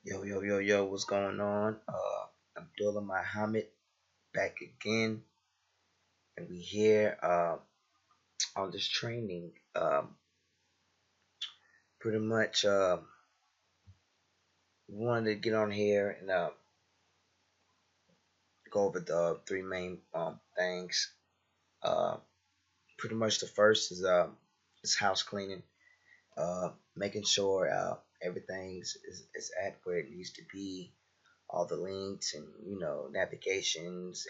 Yo, what's going on? Abdullah Muhammad back again, and we here on this training. Pretty much, we wanted to get on here and go over the three main things. Uh, Pretty much the first is house cleaning, making sure everything is at where it needs to be, all the links and navigations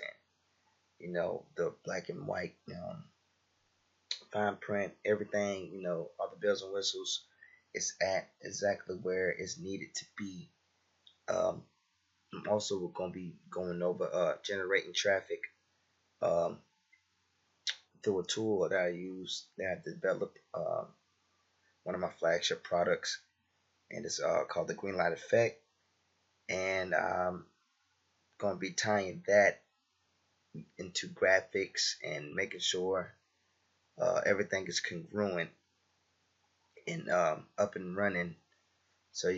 and the black and white fine print, everything, all the bells and whistles is at exactly where it's needed to be. Um, Also, we're going to be going over generating traffic um, through a tool that I use that I developed, one of my flagship products, and it's called the Green Light Effect. And I'm going to be tying that into graphics and making sure everything is congruent and up and running so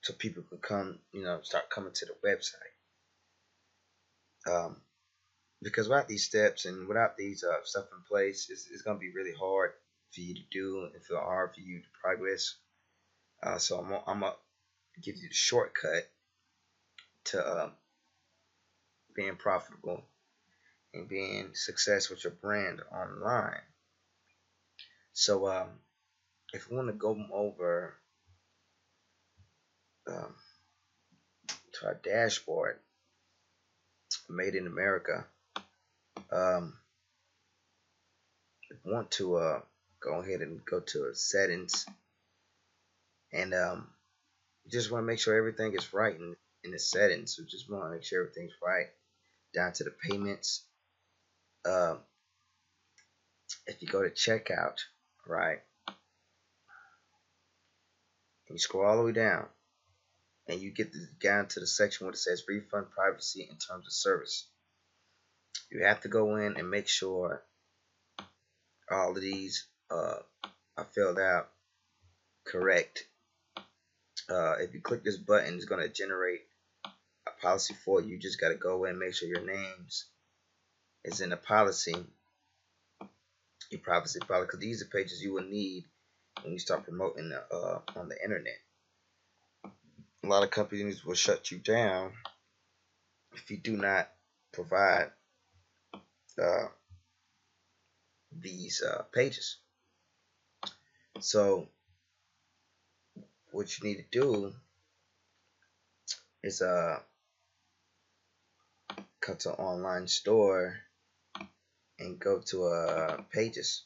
so people can come, start coming to the website. Um, because without these steps and without these stuff in place, it's going to be really hard for you to do and feel hard for you to progress. So I'm gonna give you the shortcut to being profitable and being success with your brand online. So if you want to go over um, to our dashboard, Made in America, um, want to go ahead and go to settings and just want to make sure everything is right in the settings. So just want to make sure everything's right down to the payments. Um, if you go to checkout, right, and you scroll all the way down and you get down to the section where it says refund privacy and terms of service, you have to go in and make sure all of these are filled out correct. If you click this button, it's going to generate a policy for you. You just got to go in and make sure your names is in the policy, your privacy policy, because these are pages you will need when you start promoting on the internet. A lot of companies will shut you down if you do not provide uh, these pages. So what you need to do is come to online store and go to pages.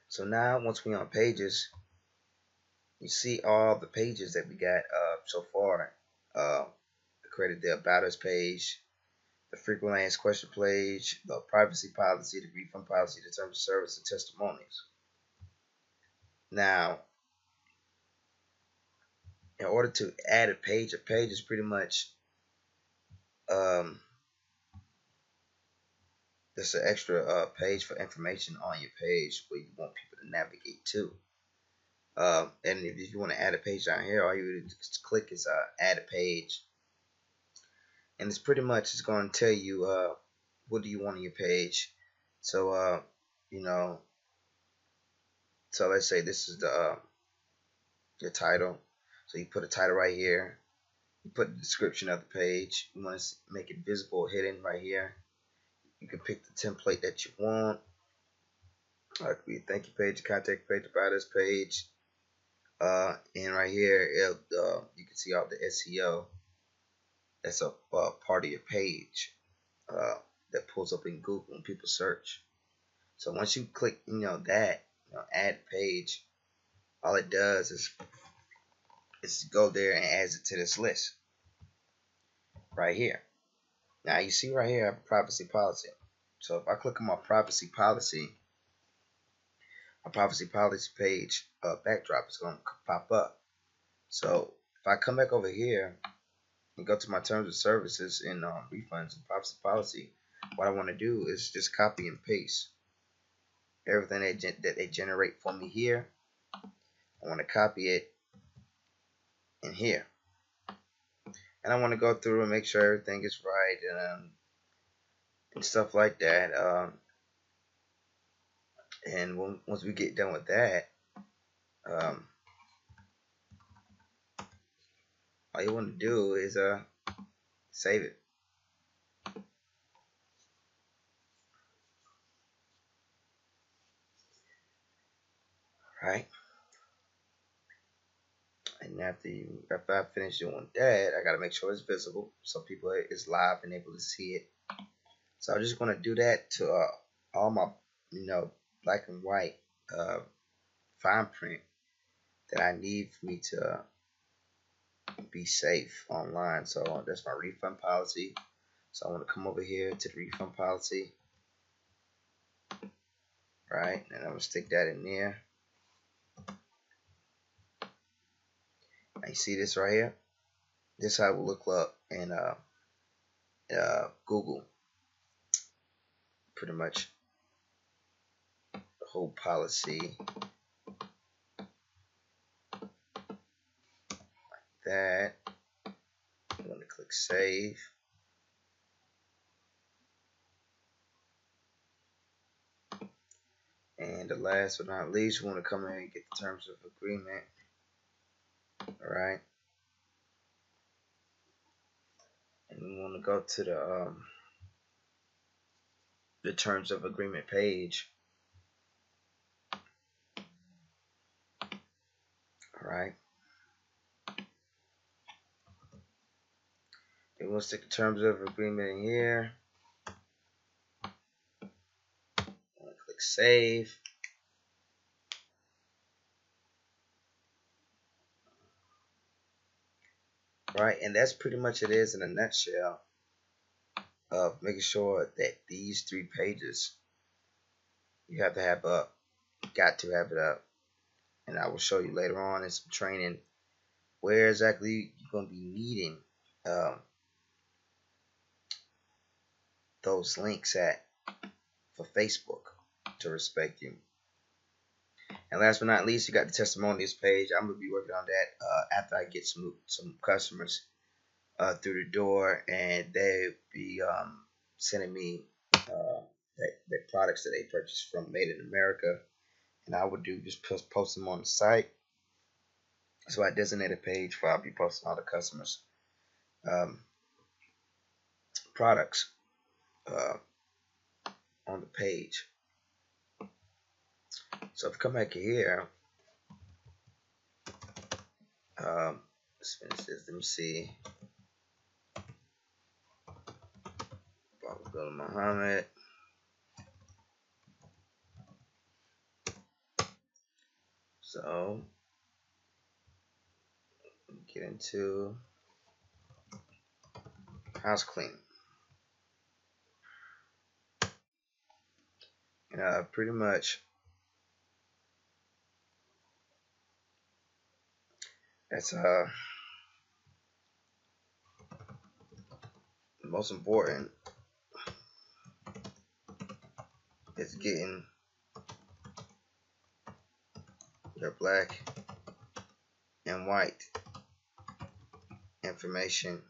So now once we on pages, you see all the pages that we got so far. Uh, created the about us page, the frequently asked question page, the privacy policy, the refund policy, the terms of service, and testimonials. Now, in order to add a page is pretty much um, just an extra page for information on your page where you want people to navigate to. And if you want to add a page down here, all you just click is add a page, and it's pretty much it's going to tell you what do you want on your page. So you know, so let's say this is the your title. So you put a title right here. You put the description of the page. You want to make it visible, hidden right here. You can pick the template that you want. Like the thank you page, contact page, about us page. And right here, you can see all the SEO. That's a part of your page uh, that pulls up in Google when people search. So once you click, that, add page, all it does is go there and adds it to this list right here. Now you see right here, I have a privacy policy. So if I click on my privacy policy page backdrop is going to pop up. So if I come back over here and go to my terms of services and refunds and privacy policy, what I want to do is just copy and paste everything that they generate for me here. I want to copy it in here, and I want to go through and make sure everything is right and stuff like that. And once we get done with that, um, all you want to do is save it, right? And after I finish doing that, I gotta make sure it's visible so people is live and able to see it. So I'm just gonna do that to all my, black and white uh, fine print that I need for me to be safe online. So that's my refund policy. So I want to come over here to the refund policy, right? And I'm gonna stick that in there. Now you see this right here? This is how it will look up in Google. Pretty much the whole policy. That. I'm going to click save. And the last but not least, we want to come in and get the terms of agreement. Alright. And we want to go to the terms of agreement page. Alright. And we'll stick the terms of agreement in here. Click save. Right, and that's pretty much it is in a nutshell of making sure that these 3 pages you have to have up. Got to have it up. And I will show you later on in some training where exactly you're going to be needing those links at for Facebook to respect you. And last but not least, you got the testimonials page. I'm gonna be working on that after I get some customers through the door, and they'll be sending me the products that they purchased from Made in America, and I would do just post them on the site. So I designate a page where I'll be posting all the customers' products on the page. So if I come back here, let's finish this. Let me see. Go to Muhammad. So get into house cleaning. Pretty much that's the most important is getting your black and white information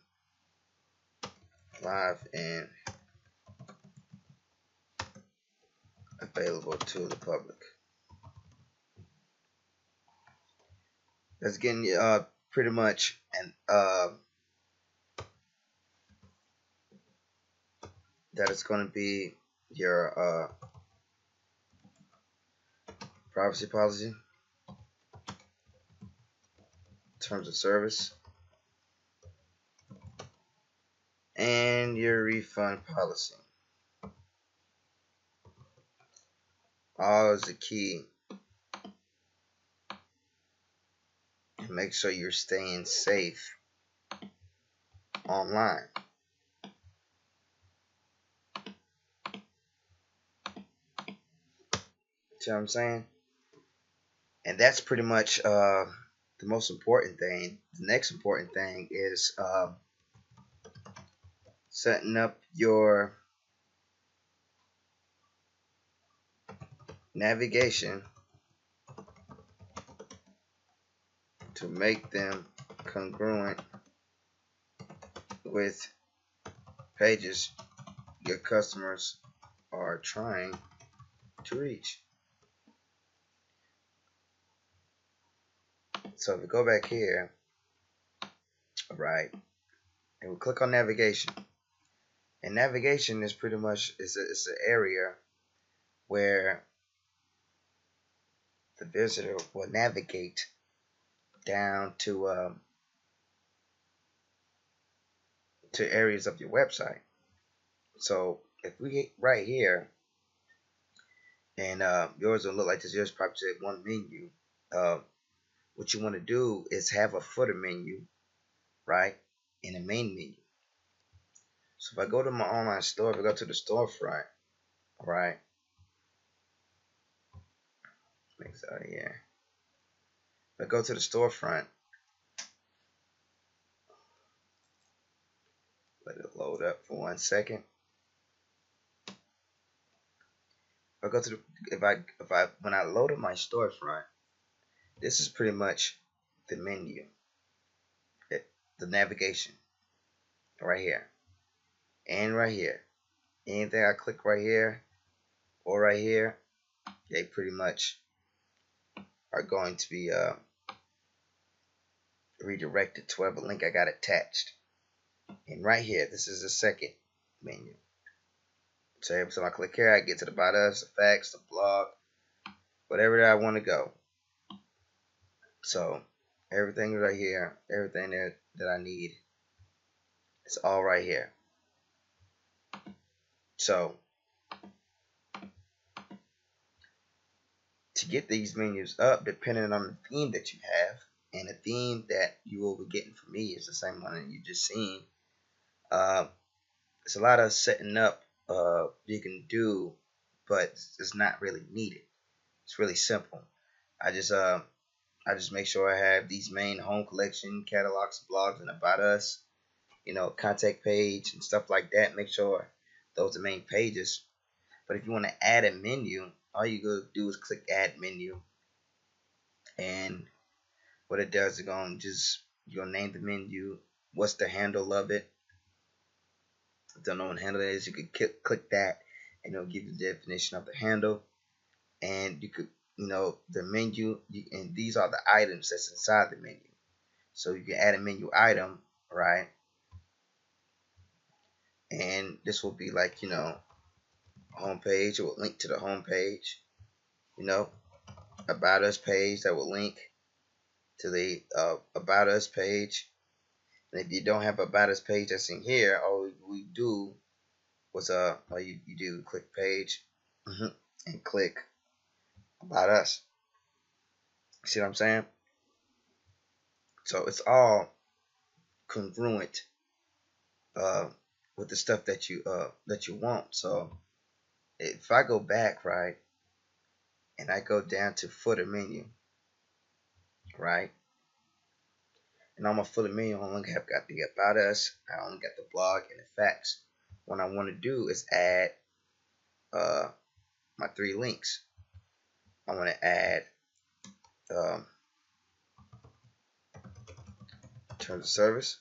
live and available to the public. That's getting pretty much and that is going to be your privacy policy, terms of service, and your refund policy. All is the key. Make sure you're staying safe online. See what I'm saying? And that's pretty much the most important thing. The next important thing is setting up your navigation to make them congruent with pages your customers are trying to reach. So if we go back here, right, and we click on navigation, and navigation is pretty much it's an area where the visitor will navigate down to areas of your website. So if we hit right here, and yours will look like this, yours probably said one menu. Uh, what you want to do is have a footer menu, right, and a main menu. So if I go to my online store, if I go to the storefront, right, makes out here. If I go to the storefront, let it load up for 1 second. If I go to the, if I when I loaded my storefront, this is pretty much the menu, the navigation, right here and right here. Anything I click right here or right here, they pretty much are going to be redirected to whatever link I got attached. And right here, this is the second menu. So every time I click here, I get to the About Us, the facts, the blog, whatever that I want to go. So everything right here, everything that I need, it's all right here. So to get these menus up, depending on the theme that you have, and the theme that you will be getting from me is the same one that you just seen. It's a lot of setting up you can do, but it's not really needed. It's really simple. I just make sure I have these main home collection, catalogs, blogs, and About Us, contact page and stuff like that. Make sure those are main pages. But if you want to add a menu, all you gotta do is click Add Menu, and what it does is you're gonna name the menu. What's the handle of it? If you don't know what handle is, you could click that, and it'll give you the definition of the handle. And you could, the menu, and these are the items that's inside the menu. So you can add a menu item, right? And this will be like, home page. It will link to the home page, About Us page that will link to the About Us page. And if you don't have About Us page that's in here, all we do was all you do click page and click About Us. See what I'm saying? So it's all congruent with the stuff that you want. So if I go back, right, and I go down to footer menu, right, and on my footer menu, I only have got the About Us, I only got the blog and the facts. What I want to do is add my 3 links. I want to add terms of service.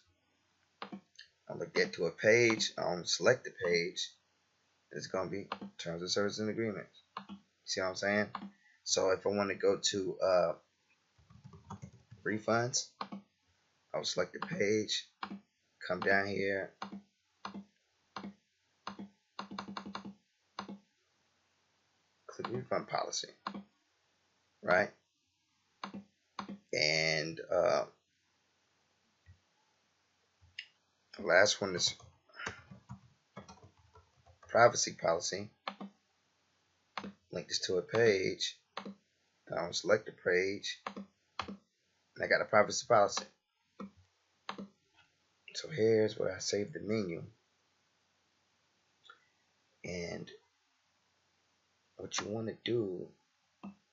I'm going to get to a page. I'm going to select the page. It's going to be terms of service and agreements. See what I'm saying? So if I want to go to refunds, I'll select the page, come down here, click refund policy, right? And the last one is privacy policy. Link this to a page. Then I'll select the page, and I got a privacy policy. So here's where I save the menu. And what you want to do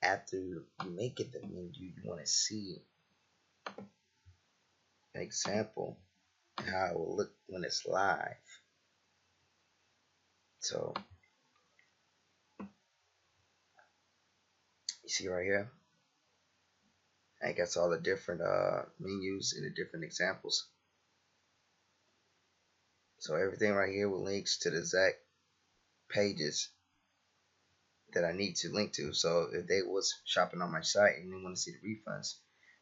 after you make it the menu, you want to see an example of how it will look when it's live. So you see right here, I got all the different menus and the different examples. So everything right here will links to the exact pages that I need to link to. So if they was shopping on my site and they want to see the refunds,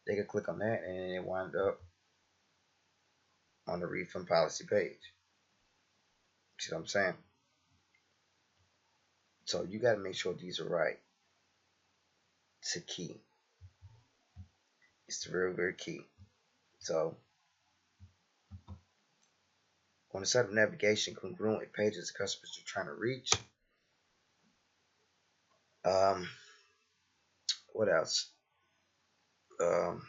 they could click on that and it wind up on the refund policy page. See what I'm saying? So you got to make sure these are right. It's a key. It's very, very key. So on the site of navigation congruent with pages the customers are trying to reach. Um, what else? Um,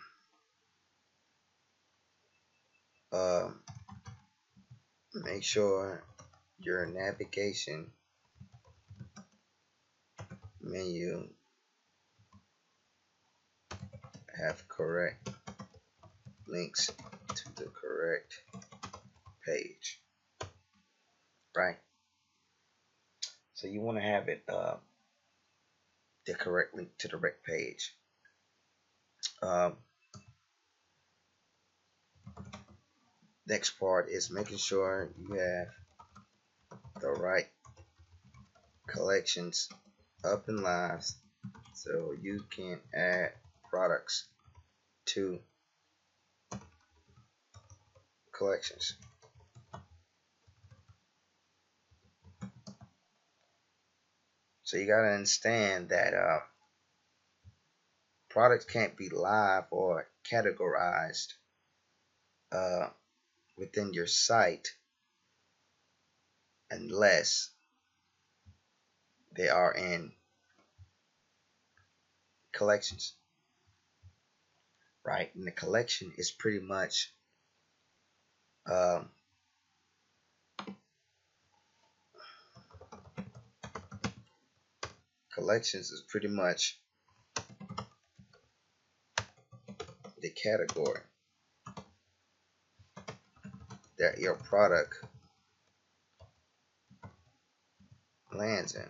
um, make sure your navigation menu have correct links to the correct page, right? So you want to have it the correct link to the correct page. Um, next part is making sure you have the right collections up and live so you can add products to collections. So you gotta understand that products can't be live or categorized uh, within your site unless they are in collections, right? And the collection is pretty much um, collections is pretty much the category that your product lands in.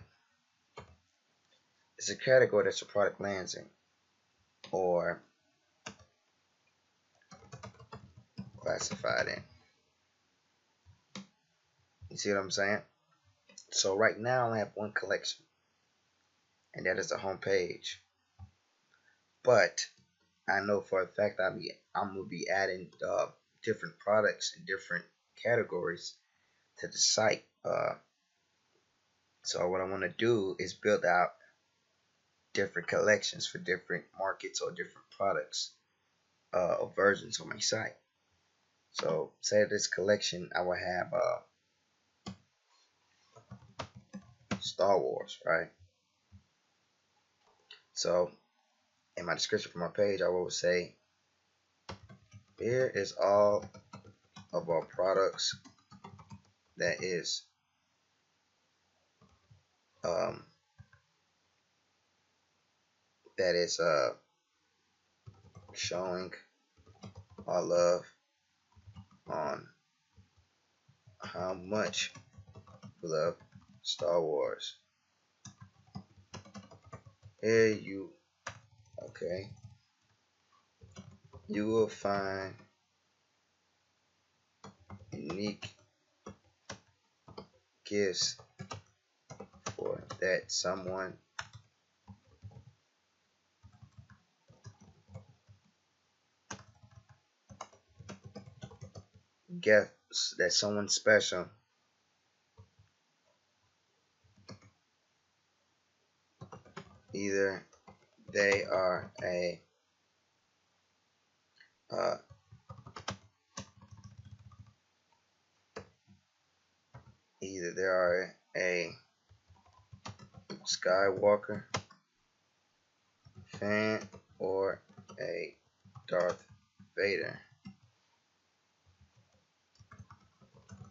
It's a category that your product lands in or classified in. You see what I'm saying? So right now I have one collection, and that is the home page. But I know for a fact I'm gonna be adding different products and different categories to the site. So what I want to do is build out different collections for different markets or different products or versions on my site. So say this collection I will have Star Wars, right? So in my description for my page, I will say, here is all of our products that is um, showing our love on how much we love Star Wars. Here you okay. You will find unique gifts for that someone gifts that someone special either they are a uh, either they are a Skywalker fan or a Darth Vader.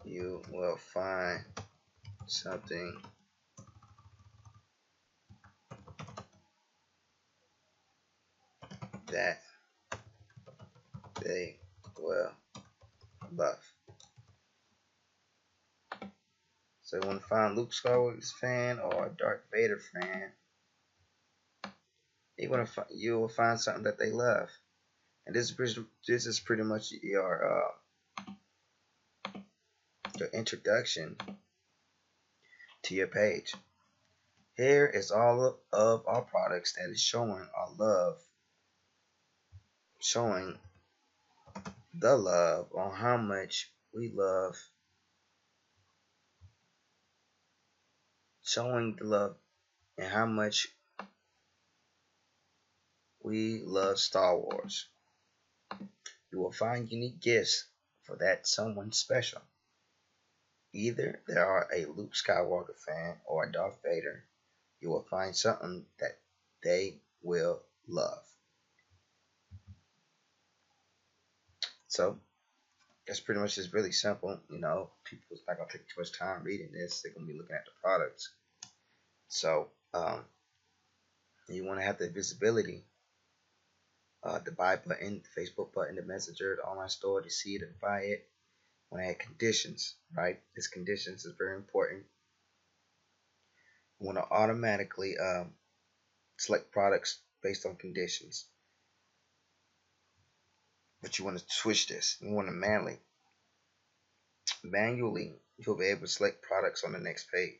You will find something that they will love. So you want to find Luke Skywalker's fan or a Darth Vader fan. You will find something that they love, and this is pretty much your introduction to your page. Here is all of our products that is showing our love, showing the love on how much we love, showing the love and how much we love Star Wars. You will find unique gifts for that someone special. Either they are a Luke Skywalker fan or a Darth Vader. You will find something that they will love. So that's pretty much just really simple. People's not gonna take too much time reading this. They're gonna be looking at the products. So you want to have the visibility, the buy button, the Facebook button, the messenger, the online store to see it and buy it. Want to add conditions, right? This conditions is very important. You want to automatically select products based on conditions. But you want to switch this. You want to manually, you'll be able to select products on the next page.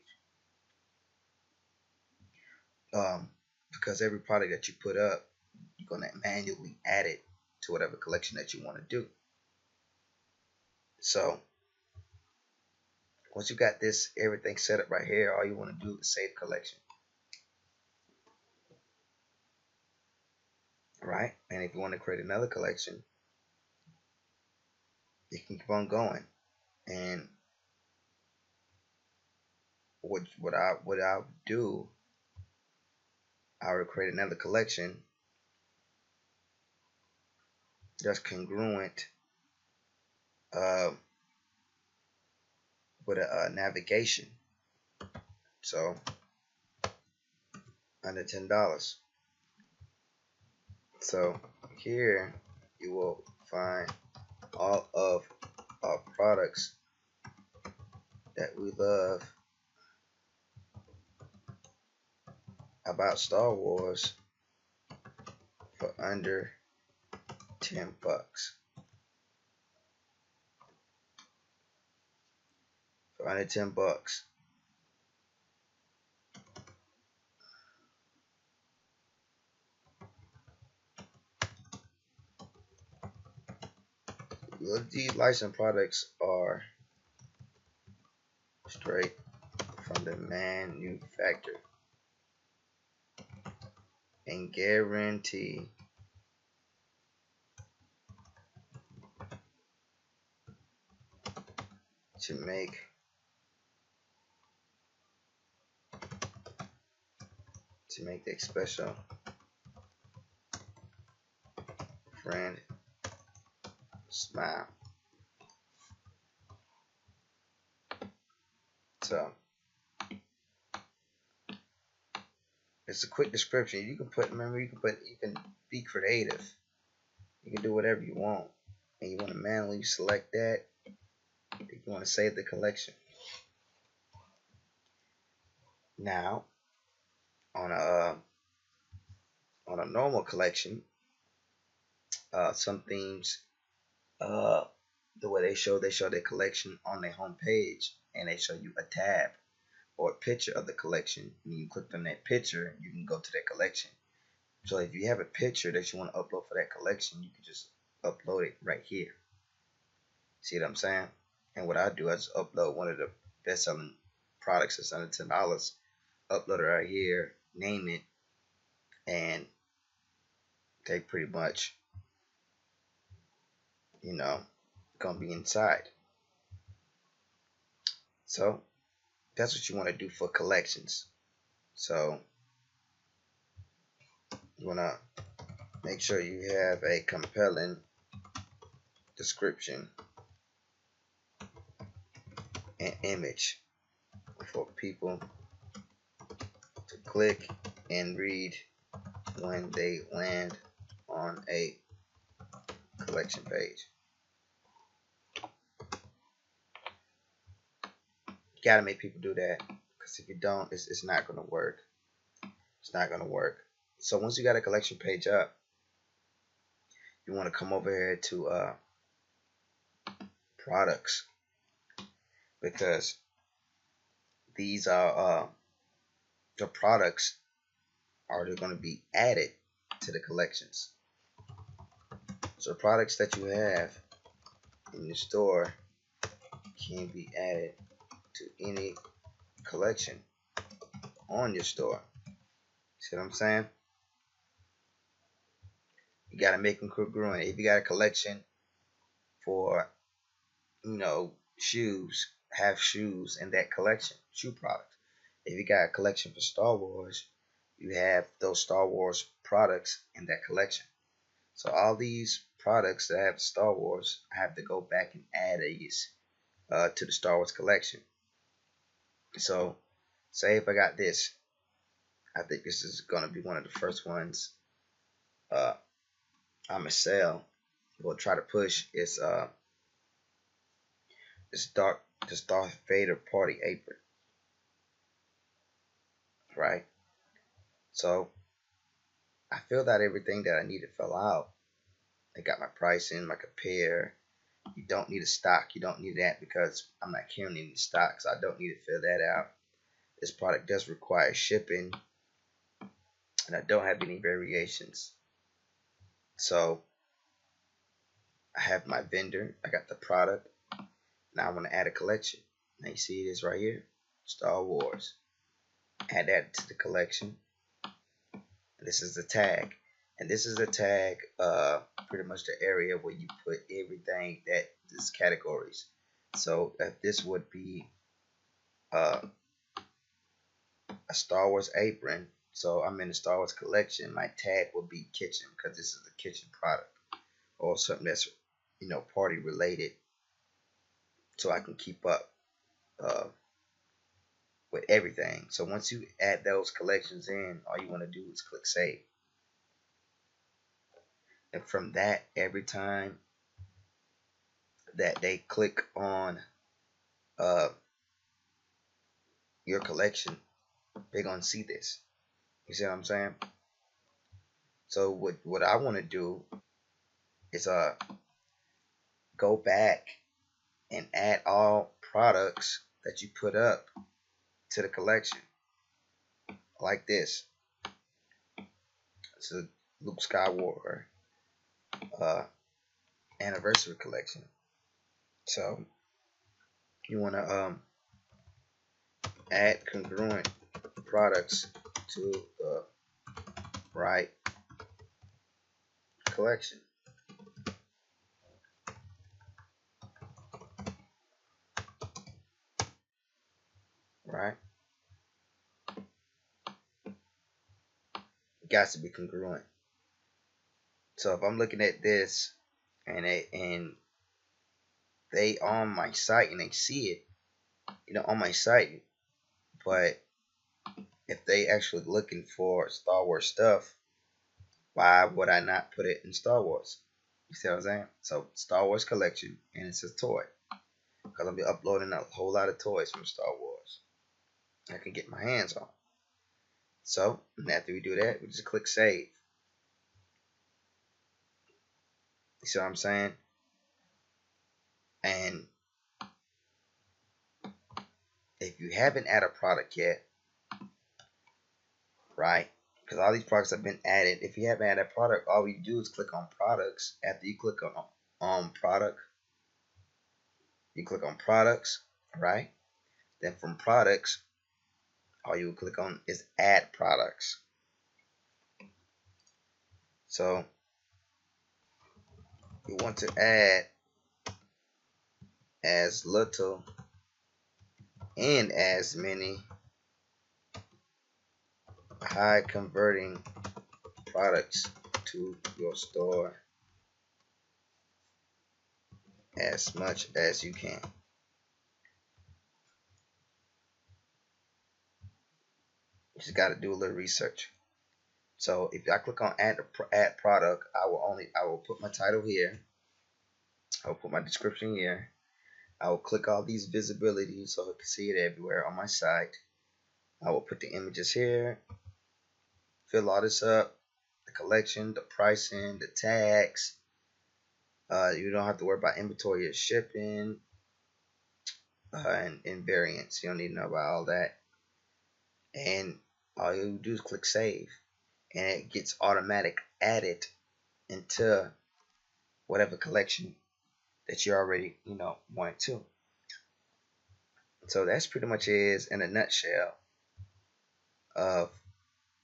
Because every product that you put up, you're going to manually add it to whatever collection that you want to do. So once you got everything set up right here, all you want to do is save collection. Right? And if you want to create another collection, you can keep on going. And what I would do, I would create another collection that's congruent with a navigation. So under $10. So here you will find all of our products that we love about Star Wars for under $10. For under $10. These licensed products are straight from the manufacturer and guarantee to make the special friend smile. So it's a quick description. You can be creative. You can do whatever you want. And you want to manually select that. You want to save the collection. Now, on a normal collection, some themes, the way they show their collection on their home page, and they show you a tab or a picture of the collection. When you click on that picture, you can go to that collection. So if you have a picture that you want to upload for that collection, you can just upload it right here. See what I'm saying? And what I do, I just upload one of the best-selling products that's under $10. Upload it right here, name it, and they pretty much, gonna be inside. So that's what you want to do for collections. So you want to make sure you have a compelling description and image for people to click and read when they land on a collection page. gotta make people do that, because if you don't, it's not gonna work. It's not gonna work. So once you got a collection page up, you want to come over here to products, because these are the products are going to be added to the collections. So the products that you have in your store can be added to any collection on your store. See what I'm saying? You gotta make them congruent. If you got a collection for, shoes, have shoes in that collection, shoe products. If you got a collection for Star Wars, you have those Star Wars products in that collection. So all these products that have Star Wars, I have to go back and add these to the Star Wars collection. So say if I got this, I think this is gonna be one of the first ones I'm gonna sell. We'll try to push is this Darth Vader party apron, right? So I filled out everything that I need to fill out. I got my pricing, my compare. You don't need a stock. You don't need that because I'm not carrying any stock, so I don't need to fill that out. This product does require shipping, and I don't have any variations. So I have my vendor. I got the product. Now I want to add a collection. Now you see it is right here, Star Wars. Add that to the collection. This is the tag, and this is the tag, pretty much the area where you put everything that is categories. So if this would be a Star Wars apron, so I'm in the Star Wars collection, my tag would be kitchen, because this is a kitchen product or something that's party related, so I can keep up with everything. So once you add those collections in, all you want to do is click save. And from that, every time that they click on your collection, they're gonna see this. You see what I'm saying? So what I want to do is go back and add all products that you put up to the collection, like this. It's a Luke Skywalker uh, anniversary collection. So you want to add congruent products to the right collection. Right? It got to be congruent. So if I'm looking at this and they on my site and they see it, on my site, but if they actually looking for Star Wars stuff, why would I not put it in Star Wars? You see what I'm saying? So Star Wars collection, and it says toy, because I'll be uploading a whole lot of toys from Star Wars I can get my hands on. So after we do that, we just click save. You see what I'm saying? And if you haven't added a product yet, right? Because all these products have been added. If you haven't added a product, all you do is click on products. After you click on product, you click on products, right? Then from products, all you will click on is add products. So you want to add as little and as many high converting products to your store as much as you can. You just got to do a little research. So if I click on add product, I will put my title here. I will put my description here. I will click all these visibilities so I can see it everywhere on my site. I will put the images here, fill all this up, the collection, the pricing, the tags. You don't have to worry about inventory or shipping and variants. You don't need to know about all that. And all you do is click save, and it gets automatic added into whatever collection that you already wanted to. So that's pretty much is in a nutshell of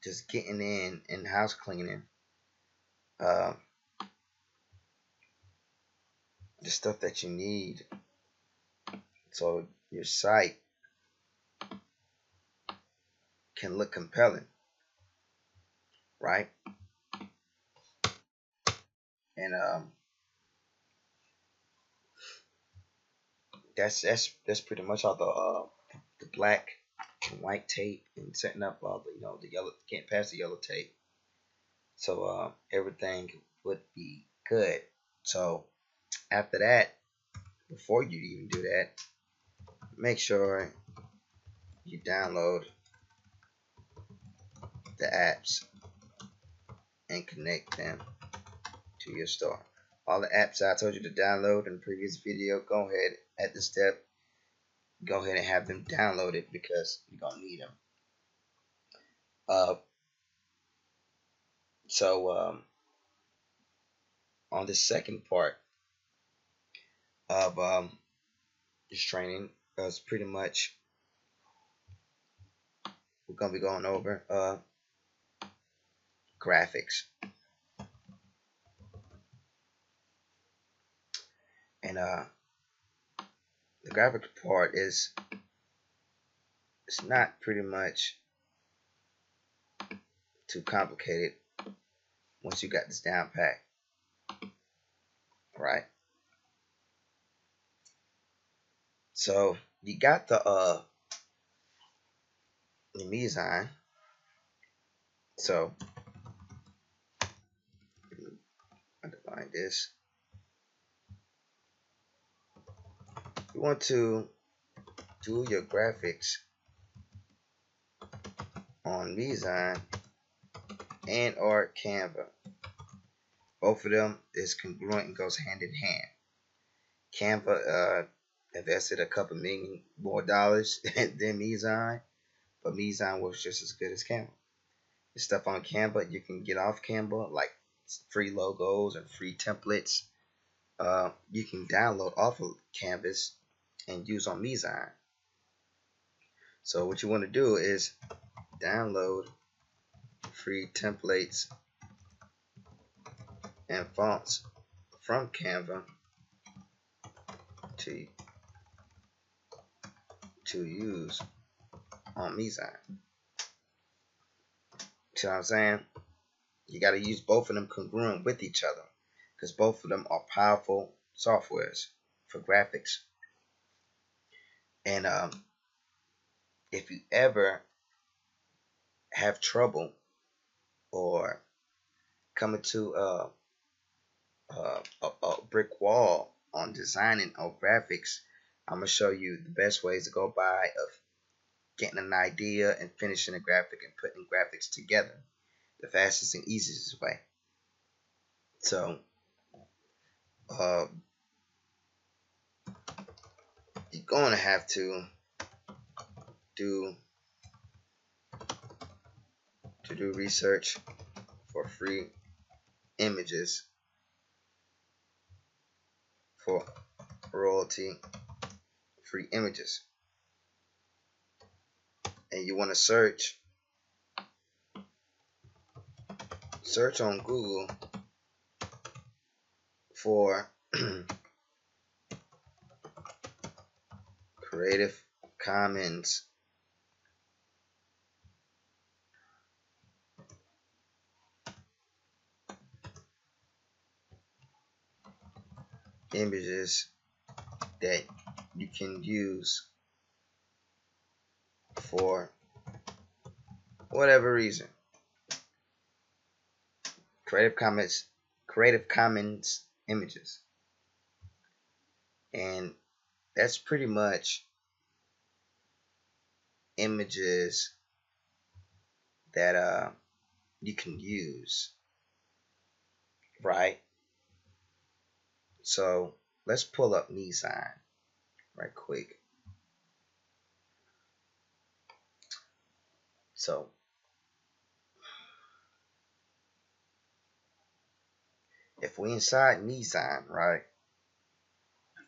just getting in house cleaning, uh, the stuff that you need so your site can look compelling, right? And that's pretty much all the black and white tape and setting up all the yellow, can't pass the yellow tape, so everything would be good. So after that, before you even do that, make sure you download the apps and connect them to your store. All the apps I told you to download in the previous video, go ahead at the step, go ahead and have them downloaded because you're gonna need them. Uh, so on the second part of this training, is pretty much we're gonna be going over graphics, and the graphics part is it's not pretty much too complicated once you got this down pat, right? So you got the design. So I define this. You want to do your graphics on Design and or Canva. Both of them is congruent and goes hand in hand. Canva invested a couple million more dollars than Design, but Design was just as good as Canva. The stuff on Canva you can get off Canva, like free logos and free templates. You can download off of Canvas and use on Design. So what you want to do is download free templates and fonts from Canva to use on Design. See what I'm saying? You got to use both of them congruent with each other because both of them are powerful softwares for graphics. And if you ever have trouble or coming to a brick wall on designing or graphics, I'm gonna show you the best ways to go by of getting an idea and finishing a graphic and putting graphics together the fastest and easiest way. So you're going to have to do research for free images for royalty free images, and you want to search on Google for Creative Commons images that you can use for whatever reason. Creative Commons images. And that's pretty much images that you can use, right? So let's pull up Nissan right quick. So if we inside Nissan, right,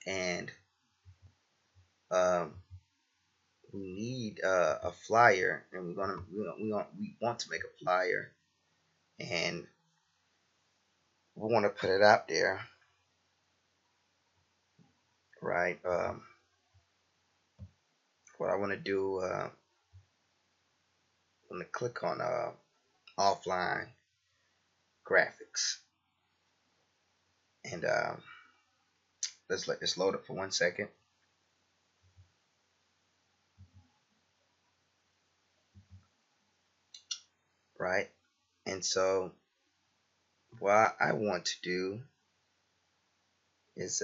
and um, we need a flyer, and we want to make a flyer, and we want to put it out there, right? What I want to do, I want to click on offline graphics, and let's let this load up for 1 second, right? And so what I want to do is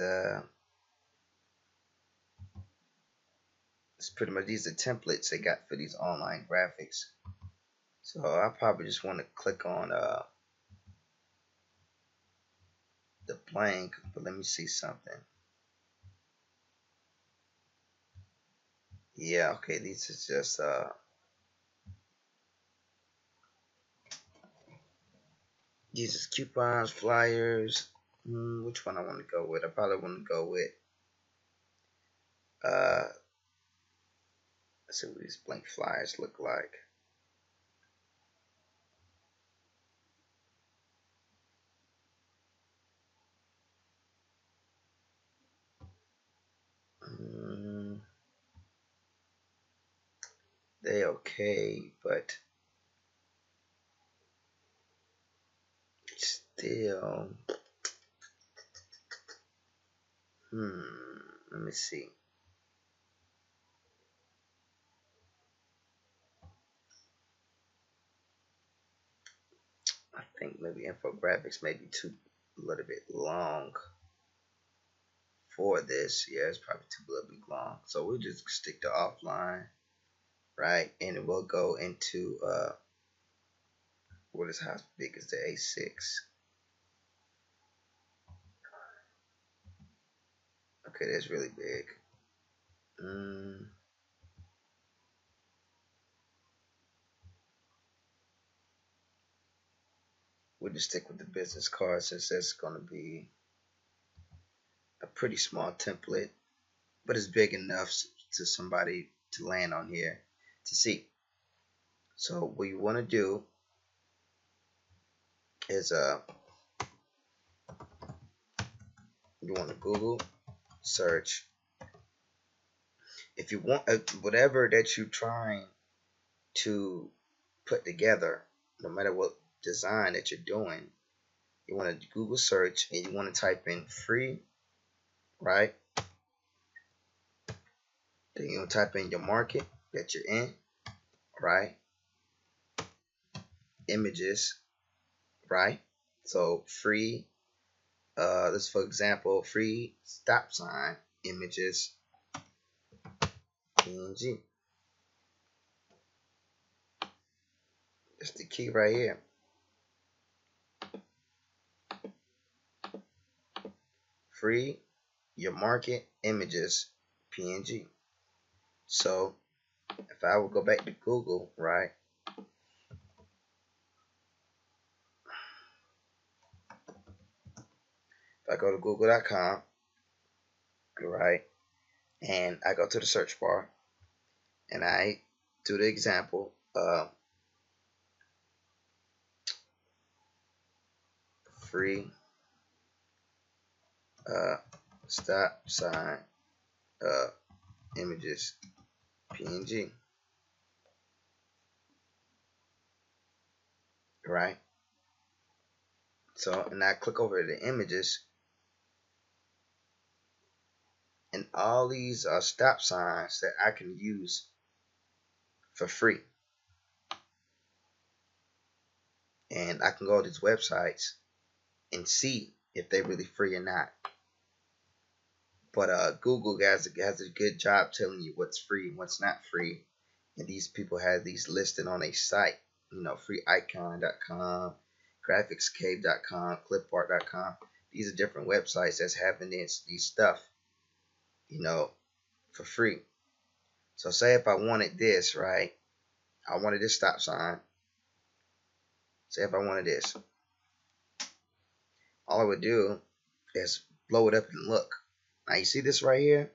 it's pretty much these are templates they got for these online graphics. So I probably just want to click on the blank, but let me see something. Yeah, okay, these is just these is coupons, flyers. Which one I want to go with? I probably want to go with let's see what these blank flyers look like. Mm, they okay, but still, let me see. I think maybe infographics may be too a little bit long for this. Yeah, it's probably too a little bit long. So we'll just stick to offline, right? And we'll go into what is how big is the A6? Okay, that's really big. We'll just stick with the business card since that's gonna be a pretty small template, but it's big enough to somebody to land on here to see. So what you want to do is you want to Google search if you want whatever that you're trying to put together, no matter what design that you're doing, you want to Google search and you want to type in free, right? Then you want to type in your market that you're in, right? Images, right? So free, this for example, free stop sign images, PNG. That's the key right here. Free, your market, images, PNG. So if I would go back to Google, right? If I go to google.com, right, and I go to the search bar and I do the example free uh, stop sign uh, images PNG, right? So and I click over the images, and all these are stop signs that I can use for free, and I can go to these websites and see if they're really free or not. But Google has a good job telling you what's free and what's not free. And these people have these listed on a site. Freeicon.com, graphicscape.com, clipart.com. These are different websites that's having these stuff, you know, for free. So say if I wanted this, right? I wanted this stop sign. Say if I wanted this. All I would do is blow it up and look. Now you see this right here?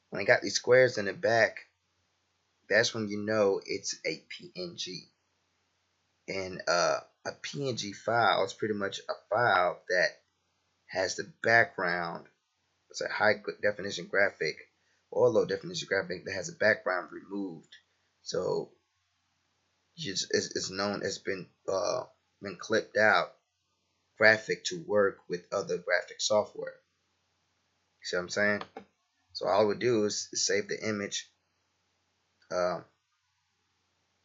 When I got these squares in the back, that's when you know it's a PNG. And a PNG file is pretty much a file that has the background. It's a high definition graphic or a low definition graphic that has a background removed. So it's known as been clipped out graphic to work with other graphic software. You see what I'm saying? So all I would do is save the image.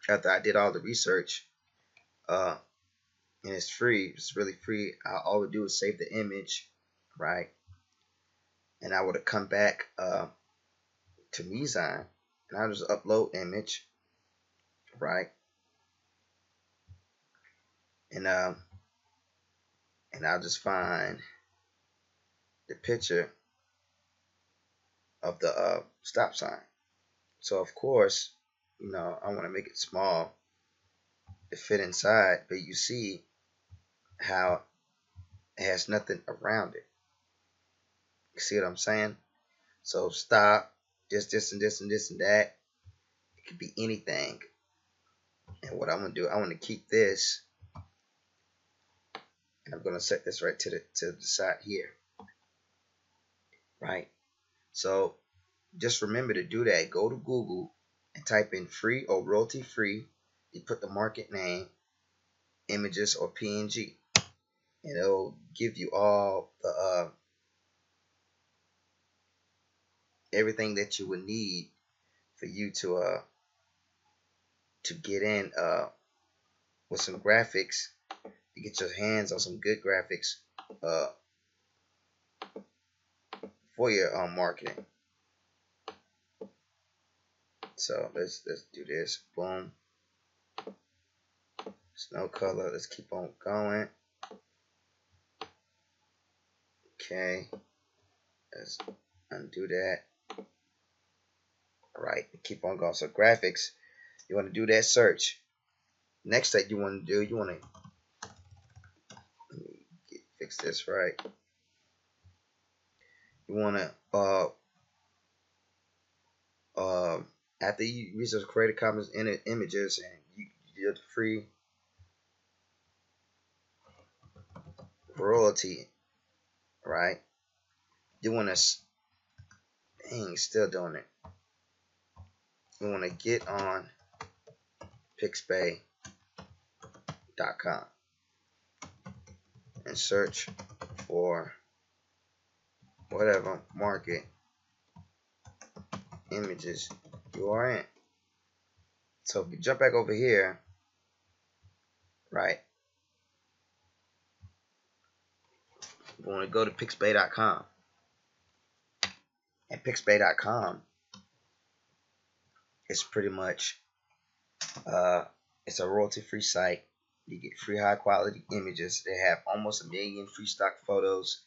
After I did all the research, and it's free, it's really free. All I would do is save the image, right? And I would have come back to Mizan, and I'll just upload image, right? And I'll just find the picture of the stop sign. So of course, I want to make it small to fit inside, but you see how it has nothing around it. You see what I'm saying? So stop, this and this and this and that. It could be anything. And what I'm gonna do, I want to keep this, and I'm gonna set this right to the side here, right? So just remember to do that. Go to Google and type in free or royalty free. You put the market name, images or PNG, and it'll give you all the everything that you would need for you to get in with some graphics, to get your hands on some good graphics uh, for your marketing. So let's do this. Boom. Snow color. Let's keep on going. Okay. Let's undo that. All right. Keep on going. So graphics. You want to do that search. Next that you want to do, you want to fix this right. You want to after you research Creative Commons images and you get free royalty, right? You want to, dang, still doing it. You want to get on pixabay.com and search for whatever market images you are in. So if you jump back over here, right, you want to go to pixabay.com. And pixabay.com is pretty much it's a royalty free site. You get free high quality images. They have almost 1 million free stock photos,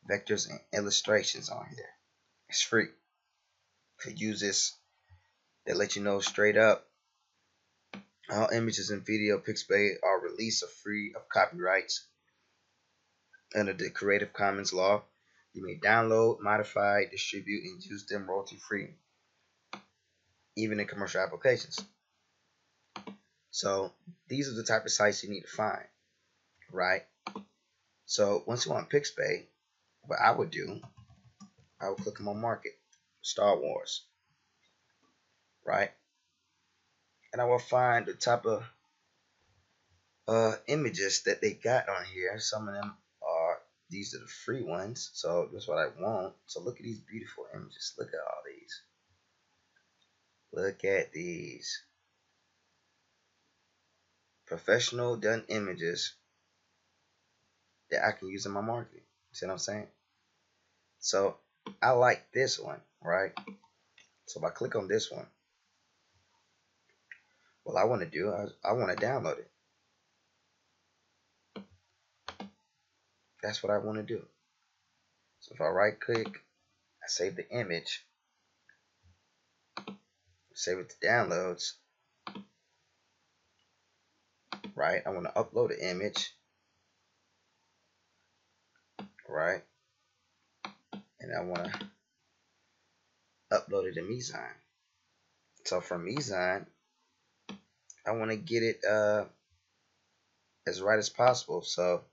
vectors, and illustrations on here. It's free. You could use this. They let you know straight up all images and video Pixabay are released free of copyrights under the Creative Commons law. You may download, modify, distribute, and use them royalty free, even in commercial applications. So these are the type of sites you need to find, right? So once you're on Pixabay, what I would do, I would click on my market, Star Wars, right? And I will find the type of images that they got on here. Some of them are, these are the free ones, so that's what I want. So look at these beautiful images. Look at all these. Look at these professional done images that I can use in my marketing. See what I'm saying? So I like this one, right? So if I click on this one, what I want to do, I want to download it. That's what I want to do. So if I right click, I save the image, save it to downloads, right? I want to upload the image, right? And I want to upload it to Mizine. So from Mizine, I want to get it as right as possible. So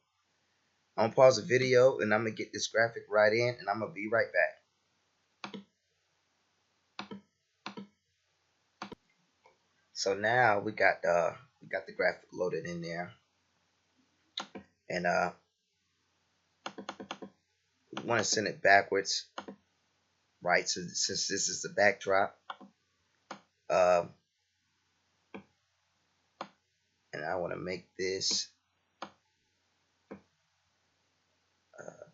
I'm gonna pause the video and I'm gonna get this graphic right in, and I'm gonna be right back. So now we got the graphic loaded in there, and we want to send it backwards, right? So since this is the backdrop, um, and I want to make this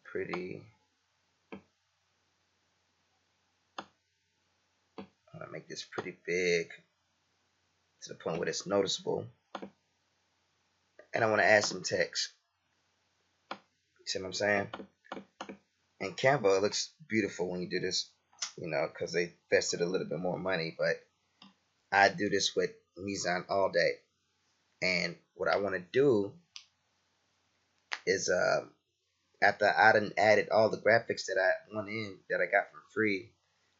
pretty. I want to make this pretty big to the point where it's noticeable, and I want to add some text. You see what I'm saying? And Canva looks beautiful when you do this, because they invested a little bit more money. But I do this with Mizine all day, and what I want to do is after I done added all the graphics that I want in that I got for free.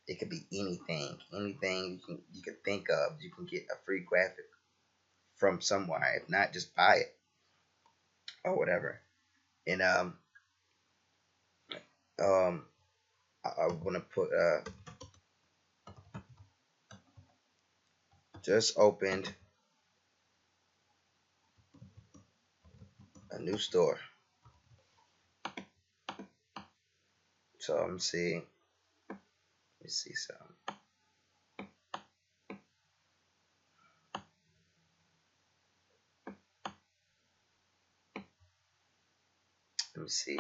It could be anything you can think of. You can get a free graphic from somewhere. If not, just buy it or whatever. And um, I want to put just opened a new store. So let me see something. Let me see.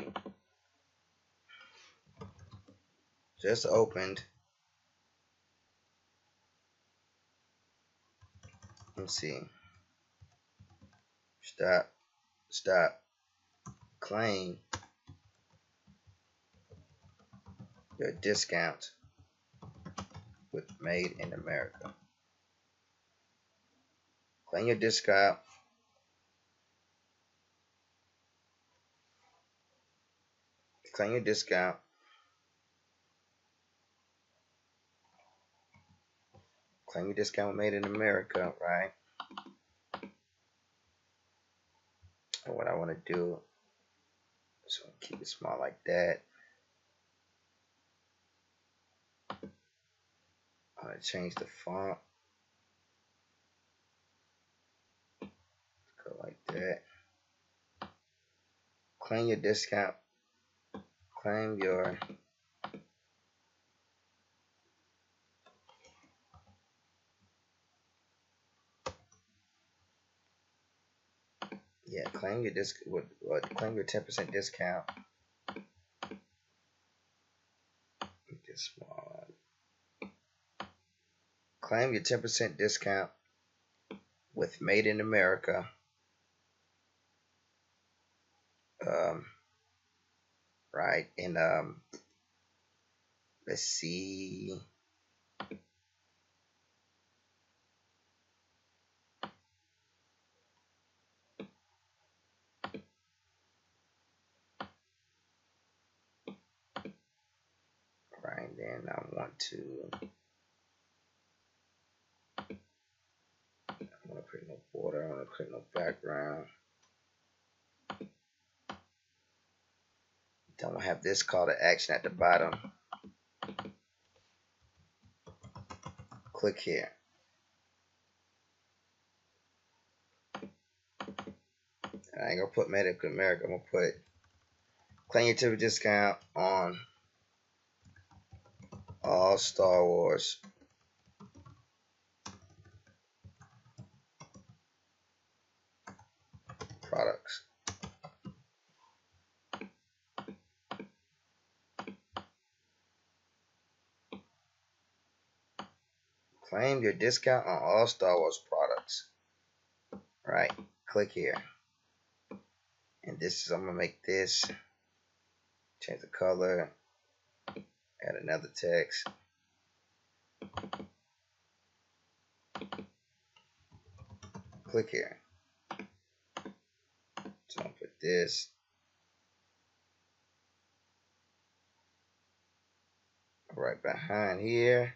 Just opened. Let me see. Stop. Claim your discount with Made in America. Claim your discount. Claim your discount. Claim your discount with Made in America, right? And what I want to do is keep it small like that. I'm going to change the font. Go like that. Claim your discount. Claim your claim your claim your 10% discount. Make this small. Claim your 10% discount with Made in America. Right, and let's see. Right, then I want to create no border. I want to create no background. Then we'll have this call to action at the bottom. Click here. And I ain't gonna put Made in America. I'm gonna put claim your typical discount on all Star Wars products. Claim your discount on all Star Wars products. Right, click here. And this is, I'm gonna make this, change the color, add another text. Click here. So I'll put this right behind here,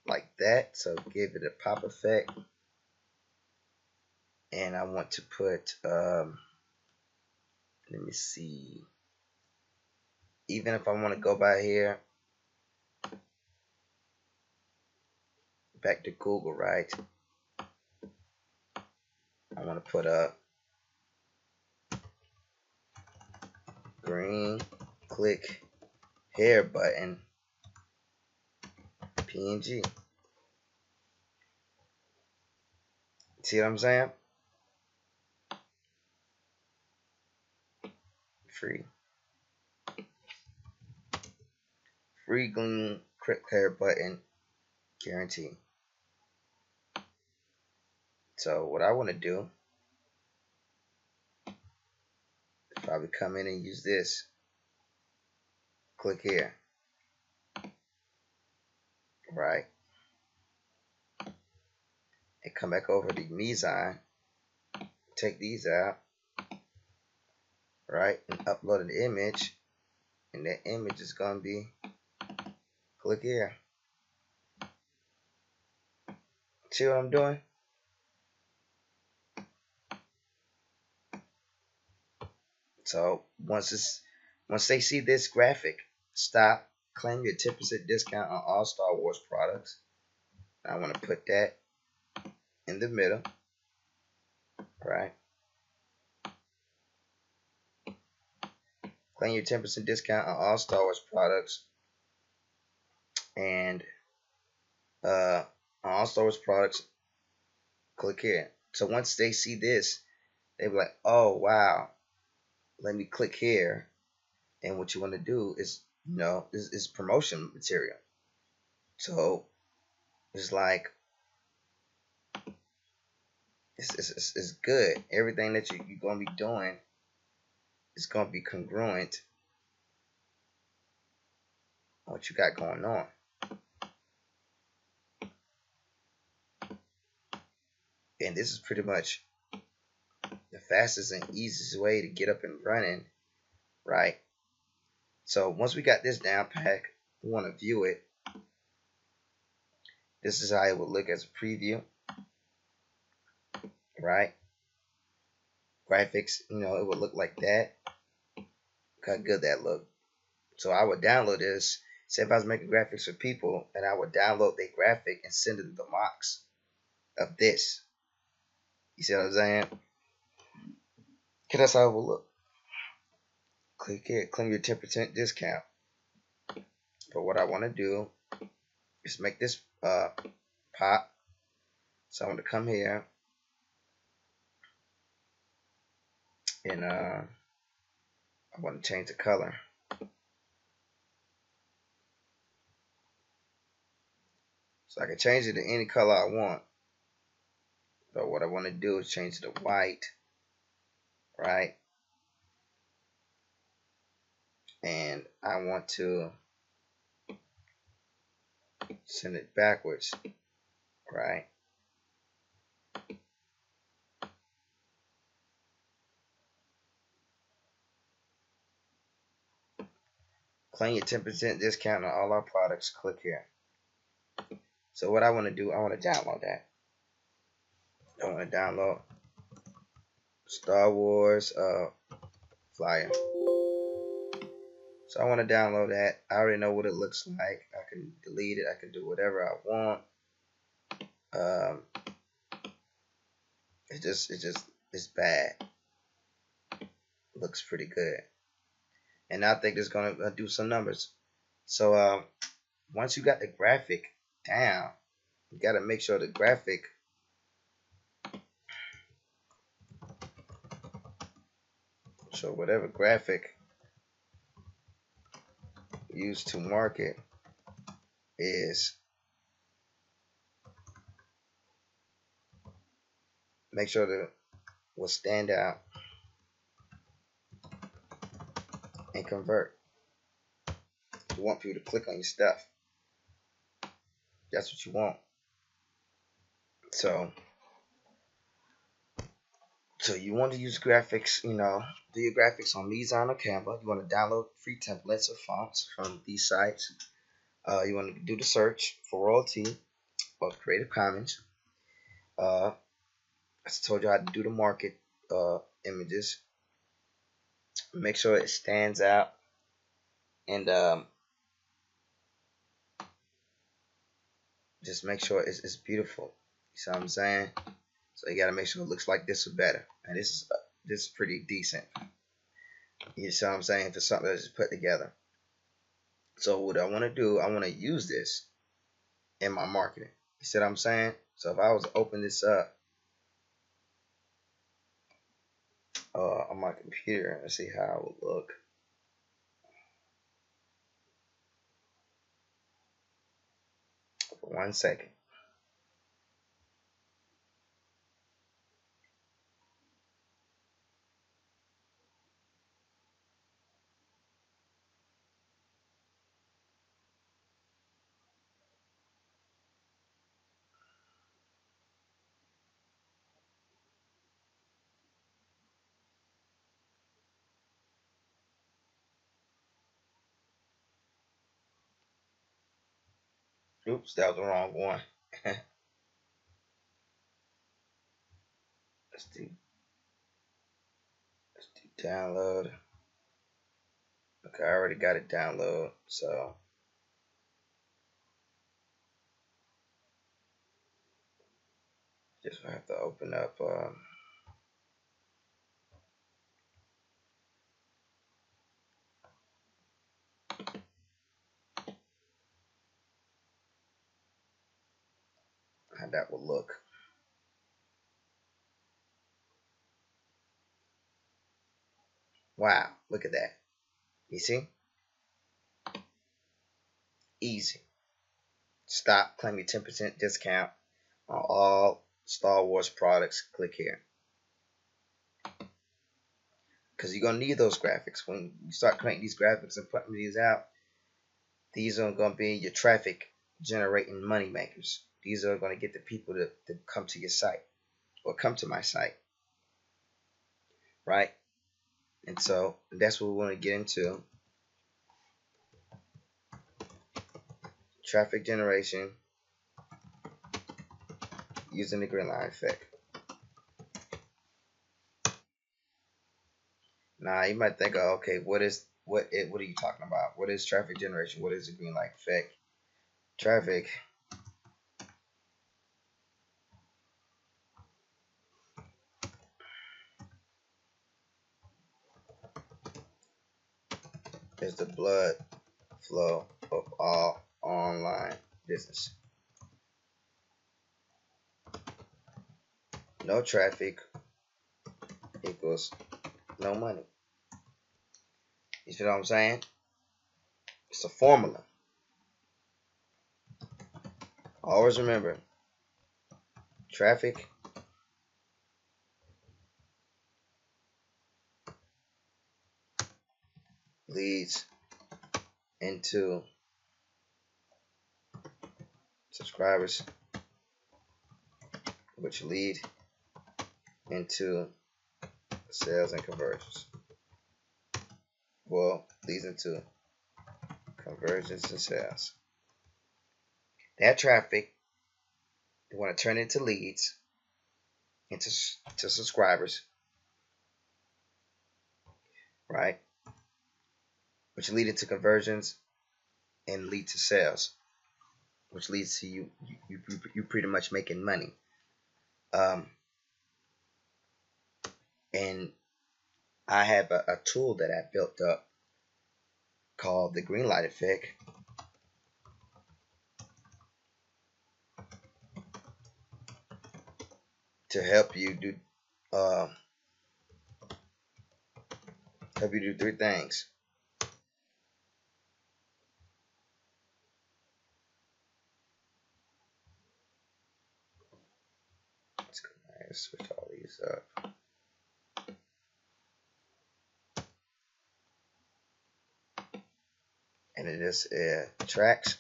like that. So give it a pop effect. And I want to put, let me see. Even if I want to go by here, back to Google, right? I want to put a green click here button PNG. See what I'm saying? Free green click here button guarantee. So what I want to do is probably come in and use this. Click here. Right. And come back over to Mizine. Take these out. Right. And upload an image. And that image is going to be, click here. See what I'm doing? So once they see this graphic, stop, claim your 10% discount on all Star Wars products. I want to put that in the middle, right? Claim your 10% discount on all Star Wars products, and on all Star Wars products, click here. So once they see this, they be like, "Oh wow, let me click here." And what you want to do is, is promotion material. So it's like it's good. Everything that you're gonna be doing is gonna be congruent on what you got going on. And this is pretty much the fastest and easiest way to get up and running, right? So once we got this down pack, we want to view it. This is how it would look as a preview, right? Graphics, it would look like that. Look how good that look. So I would download this. Say if I was making graphics for people, and I would download their graphic and send them the mocks of this. You see what I'm saying? Okay, that's how it will look. Click here, claim your 10% discount. But what I want to do is make this pop. So I want to come here and I want to change the color. So I can change it to any color I want. But what I want to do is change it to white, right? And I want to send it backwards, right? Claim your 10% discount on all our products. Click here. So what I want to do, I want to download that. I want to download Star Wars flyer. So I want to download that. I already know what it looks like. I can delete it. I can do whatever I want. It's bad. It looks pretty good. And I think it's gonna do some numbers. So once you got the graphic down, you gotta make sure the graphic whatever graphic used to market is make sure that will stand out and convert. You want people to click on your stuff. That's what you want. So you want to use graphics, do your graphics on Mizan or Canva. You want to download free templates or fonts from these sites. You want to do the search for royalty or Creative Commons. I told you how to do the market images. Make sure it stands out, and just make sure it's beautiful. You see what I'm saying? So you gotta make sure it looks like this or better. And this is pretty decent. You see what I'm saying? For something that's put together. So what I want to do, I want to use this in my marketing. You see what I'm saying? So if I was to open this up on my computer and see how it would look. For 1 second. Oops, that was the wrong one. let's do download. Okay, I already got it download, so just have to open up how that will look. Wow, look at that. You see? Easy. Stop, claim your 10% discount on all Star Wars products. Click here. Because you're going to need those graphics. When you start creating these graphics and putting these out, these are going to be your traffic generating money makers. These are going to get the people to come to your site or come to my site. Right? And so that's what we want to get into. Traffic generation using the green line effect. Now you might think, oh, okay, what are you talking about? What is traffic generation? What is the green light effect? Traffic is the blood flow of all online business. No traffic equals no money. You see what I'm saying? It's a formula. Always remember, traffic leads into subscribers, which lead into sales and conversions. Well, leads into conversions and sales. That traffic, you want to turn into leads, into subscribers, right? Which lead into conversions and lead to sales, which leads to you pretty much making money. And I have a tool that I built up called the green light effect. To help you do three things. Let's go right Let's switch all these up. And it is tracks.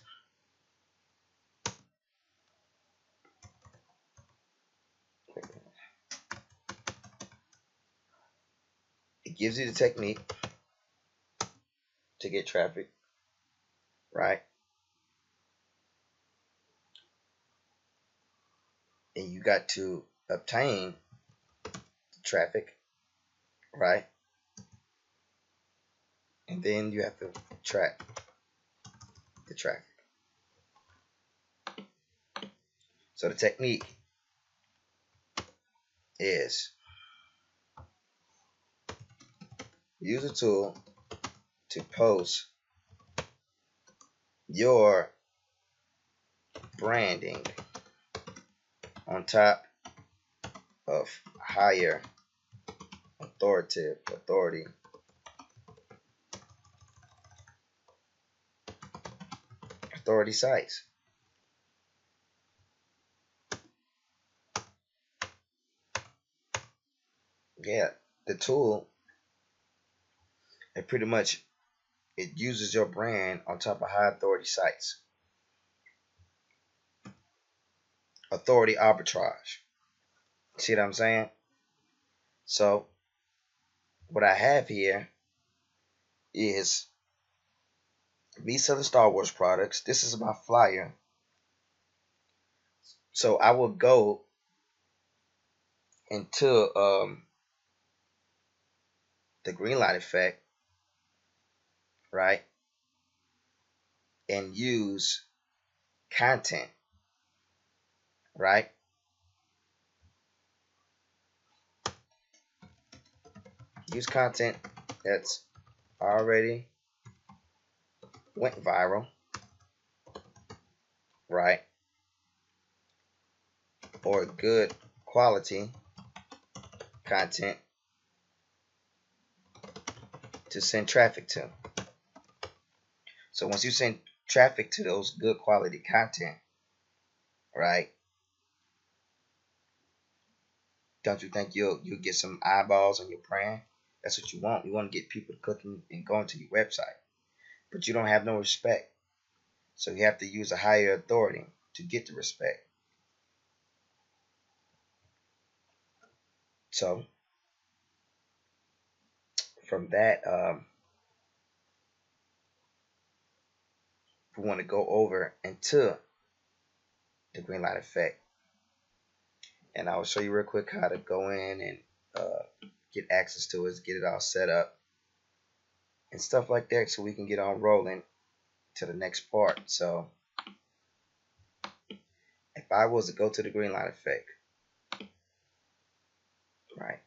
It gives you the technique to get traffic, right? And you got to obtain the traffic, right? And then you have to track the traffic. So the technique is use a tool to post your branding on top of higher authority sites. Yeah, the tool, it pretty much it uses your brand on top of high authority sites. Authority arbitrage. See what I'm saying? So what I have here is me selling Star Wars products. This is my flyer. So I will go into the green light effect, right? And use content, right? Use content that's already went viral, right? Or good quality content to send traffic to. So once you send traffic to those good quality content, right? Don't you think you'll get some eyeballs on your brand? That's what you want. You want to get people clicking and going to your website. But you don't have no respect. So you have to use a higher authority to get the respect. So from that, we want to go over into the green light effect. And I'll show you real quick how to go in and get access to it, get it all set up and stuff like that so we can get on rolling to the next part. So if I was to go to the green light effect, right?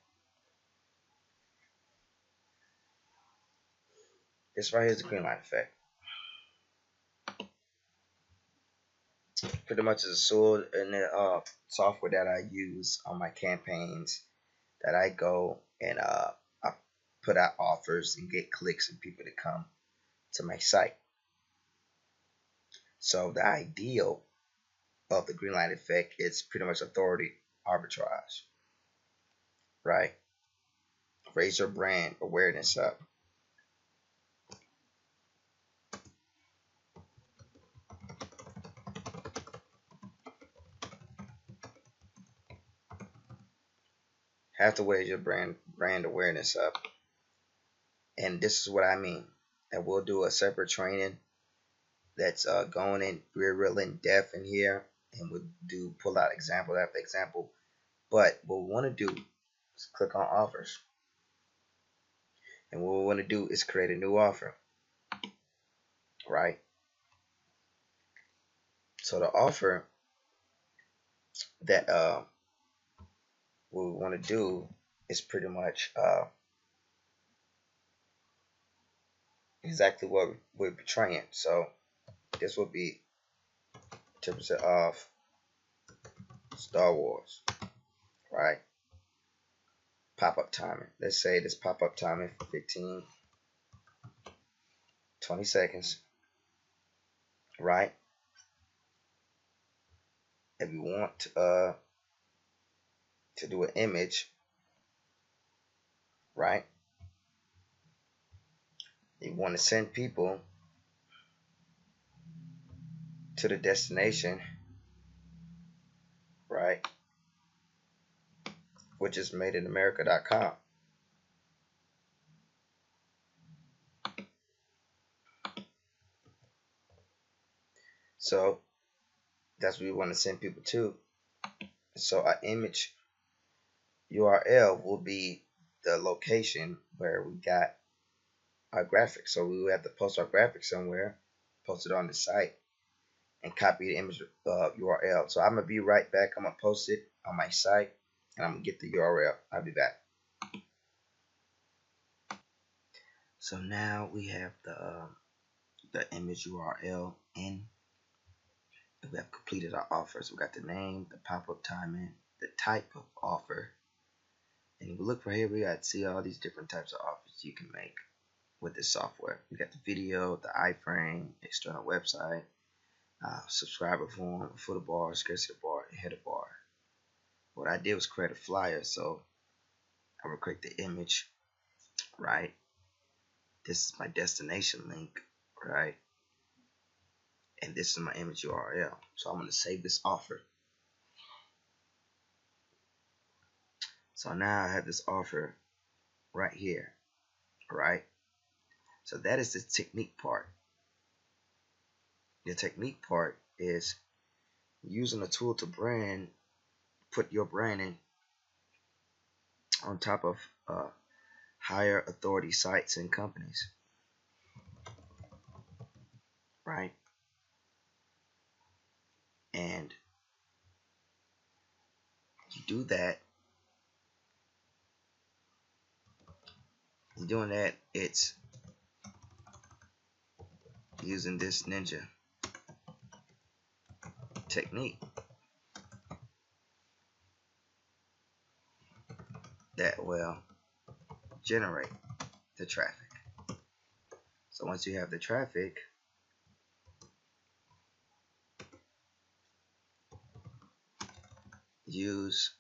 This right here is the green light effect. Pretty much is a tool and the software that I use on my campaigns that I go and I put out offers and get clicks and people to come to my site. So the ideal of the green light effect is pretty much authority arbitrage, right? Raise your brand awareness up. Have to raise your brand awareness up. And this is what I mean. And we'll do a separate training that's going in real in depth in here, and we'll do pull out example after example. But what we want to do is click on offers, and what we want to do is create a new offer, right? So the offer that what we want to do is pretty much exactly what we're portraying. So this will be 10% off Star Wars, right? Pop-up timing. Let's say this pop-up timing for 15, 20 seconds, right? If you want to do an image, right? You want to send people to the destination, right? Which is madeinamerica.com. So that's where we want to send people to. So our image URL will be the location where we got our graphics. So we will have to post our graphics somewhere, post it on the site, and copy the image URL. So I'm gonna be right back. I'm gonna post it on my site, and I'm gonna get the URL. I'll be back. So now we have the image URL in. We have completed our offer. So we got the name, the pop-up timing, the type of offer. And if we look for here, we got to see all these different types of offers you can make with this software. We got the video, the iframe, external website, subscriber form, footer bar, scarcity bar, and header bar. What I did was create a flyer, so I will create the image, right? This is my destination link, right? And this is my image URL. So I'm going to save this offer. So now I have this offer right here, right? So that is the technique part. The technique part is using a tool to put your branding on top of higher authority sites and companies, right? And you do that. You're doing that. It's using this ninja technique that will generate the traffic. So once you have the traffic, use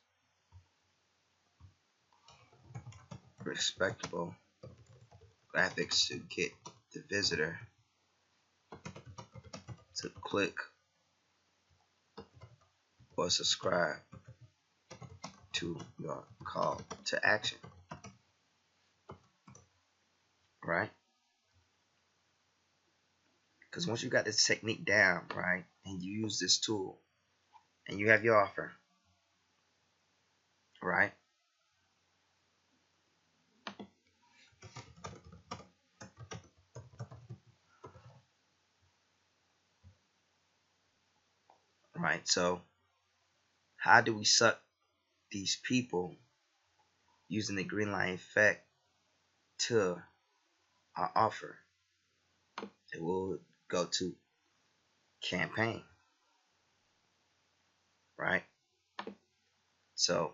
respectable graphics to get the visitor to click or subscribe to your call to action, right? Because once you got this technique down, right, and you use this tool and you have your offer, right? Right. So how do we suck these people using the green line effect to our offer? It will go to campaign, right? So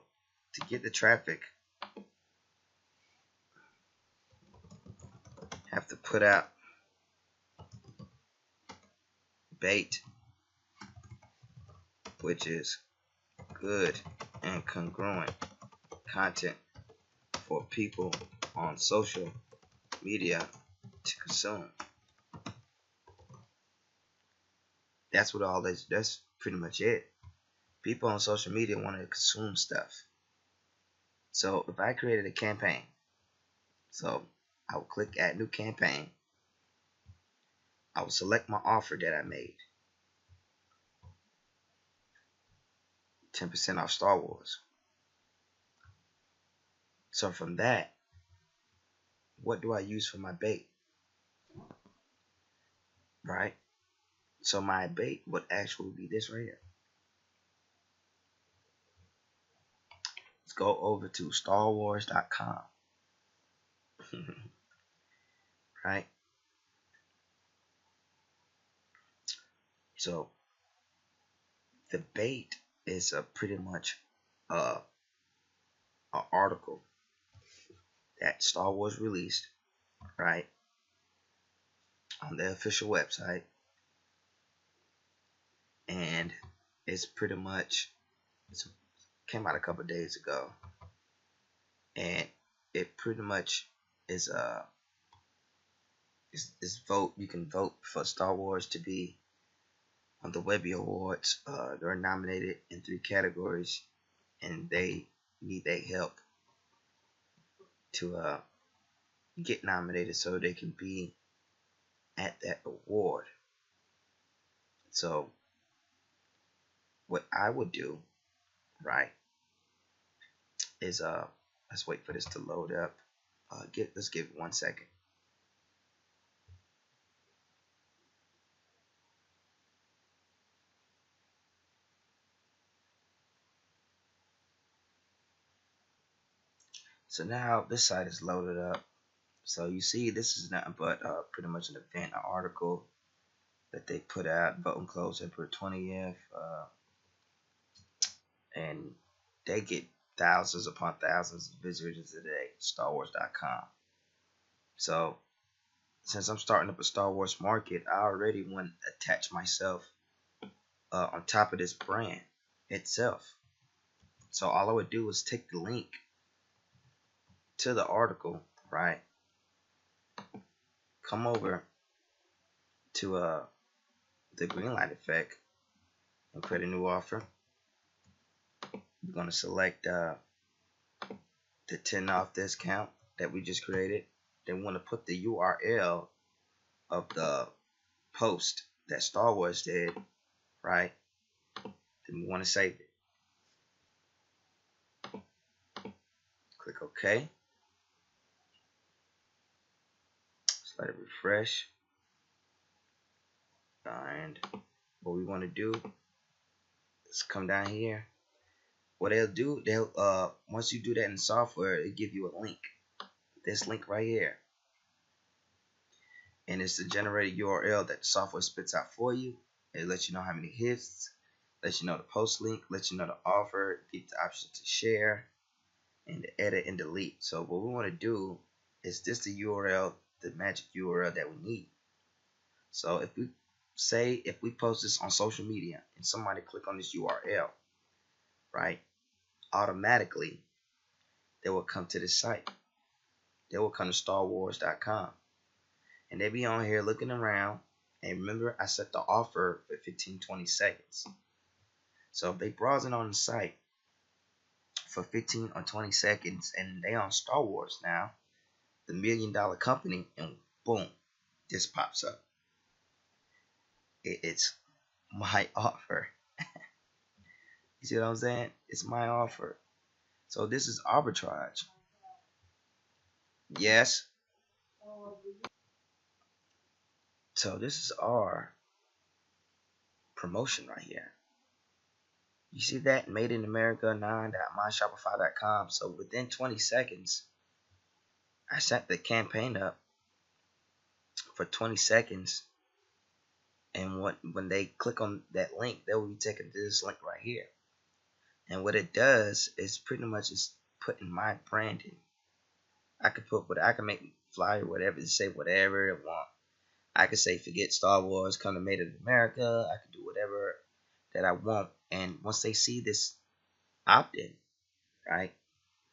to get the traffic, have to put out bait, which is good and congruent content for people on social media to consume. That's what all this. That's pretty much it. People on social media want to consume stuff. So if I created a campaign, so I would click add new campaign. I will select my offer that I made. 10% off Star Wars. So from that, what do I use for my bait? Right? So my bait would actually be this right here. Let's go over to starwars.com. Right? So the bait is a pretty much an article that Star Wars released, right, on their official website, and it's pretty much came out a couple days ago, and it pretty much is is vote. You can vote for Star Wars to be on the Webby Awards. They're nominated in 3 categories, and they need their help to get nominated so they can be at that award. So what I would do, right, is let's wait for this to load up. Let's give it 1 second. So now this site is loaded up. So you see, this is nothing but pretty much an event, an article that they put out. Voting closed April 20th, and they get thousands upon thousands of visitors a day. StarWars.com. So since I'm starting up a Star Wars market, I already want to attach myself on top of this brand itself. So all I would do is take the link to the article, right? Come over to the green light effect and create a new offer. We're going to select the 10 off discount that we just created. Then we want to put the URL of the post that Star Wars did, right? Then we want to save it. Click OK. Let's let it refresh. And what we want to do is come down here. What they'll do, they'll once you do that in software, it'll give you a link. This link right here. And it's the generated URL that the software spits out for you. It lets you know how many hits, lets you know the post link, lets you know the offer, give the option to share and to edit and delete. So what we want to do is this the URL, the magic URL that we need. So if we post this on social media and somebody click on this URL, right, automatically they will come to this site. They will come to StarWars.com. And they be on here looking around. And remember, I set the offer for 15-20 seconds. So if they browsing on the site for 15 or 20 seconds and they on Star Wars now, the $1 million company, and boom, this pops up. It's my offer. You see what I'm saying? It's my offer. So this is arbitrage. Yes. So this is our promotion right here. You see that? Made in America 9.myshopify.com. So within 20 seconds, I set the campaign up for 20 seconds. And when they click on that link, they will be taken to this link right here. And what it does is pretty much is putting my branding. I can make flyer whatever, say whatever I want. I could say forget Star Wars, come to Made in America. I could do whatever that I want. And once they see this opt-in, right?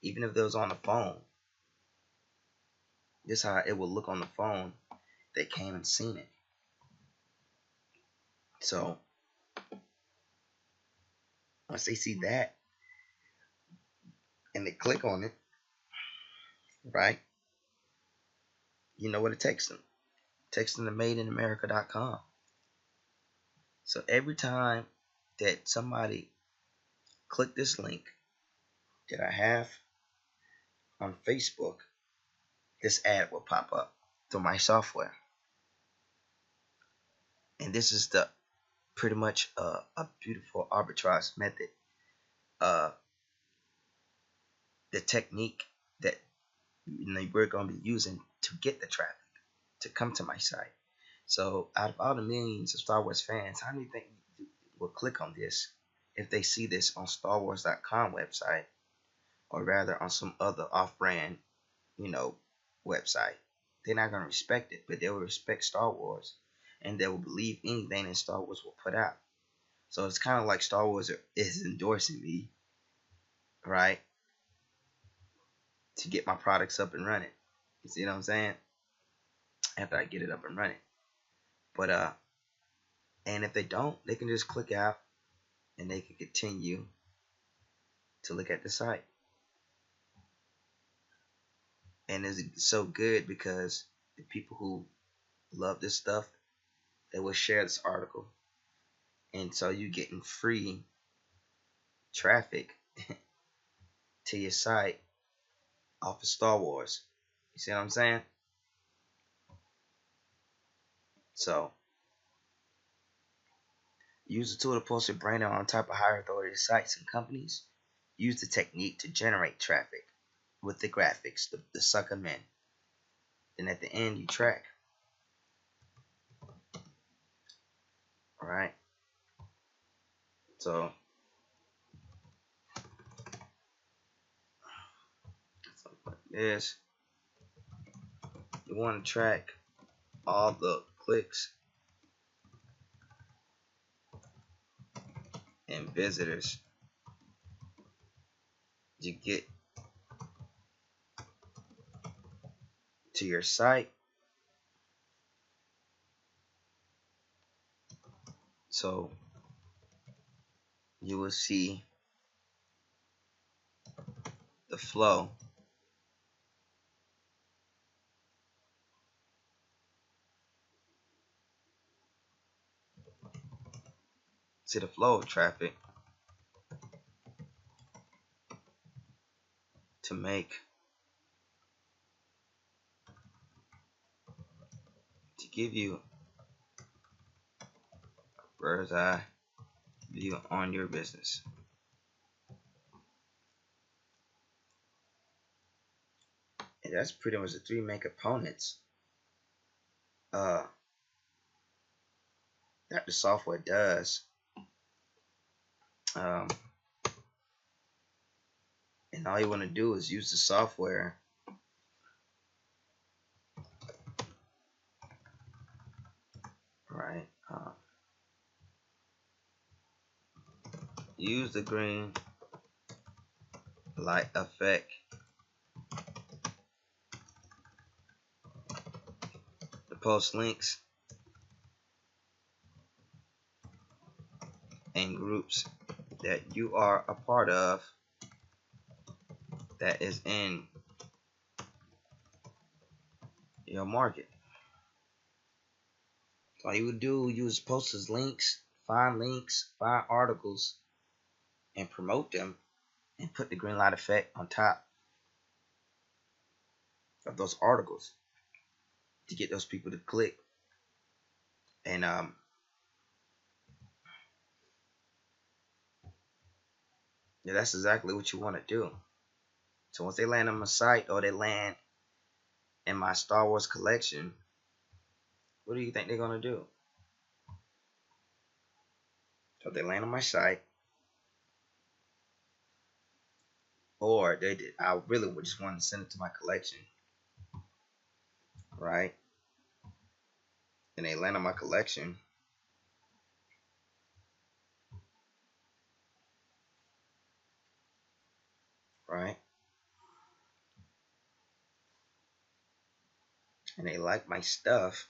Even if it was on the phone, this is how it will look on the phone. They came and seen it. So once they see that and they click on it, right? You know what it takes them. It takes them to madeinamerica.com. So every time that somebody click this link that I have on Facebook, this ad will pop up through my software. And this is the pretty much a beautiful arbitrage method. The technique that we're going to be using to get the traffic to come to my site. So out of all the millions of Star Wars fans, how many think will click on this if they see this on StarWars.com website, or rather on some other off-brand, website? They're not going to respect it, but they will respect Star Wars, and they will believe anything that Star Wars will put out. So it's kind of like Star Wars is endorsing me right, to get my products up and running. You see what I'm saying? After I get it up and running. But and if they don't, they can just click out and they can continue to look at the site. And it's so good because the people who love this stuff, they will share this article. And so you're getting free traffic to your site off of Star Wars. You see what I'm saying? So use the tool to post your brand on top of higher authority sites and companies. Use the technique to generate traffic with the graphics to suck them in. Then at the end, you track. All right. So something like this. You want to track all the clicks and visitors you get to your site. So you will see the flow. See the flow of traffic to give you a bird's eye view on your business. And that's pretty much the three main components uh, that the software does. Um, and all you want to do is use the software right. Use the green light effect to post links and groups that you are a part of that is in your market. So all you would do, use post as links, find articles, and promote them, and put the green light effect on top of those articles to get those people to click. And yeah, that's exactly what you want to do. So once they land on my site or they land in my Star Wars collection, what do you think they're gonna do? So they land on my site, or they did. I really would just want to send it to my collection, right? And they land on my collection, right? And they like my stuff.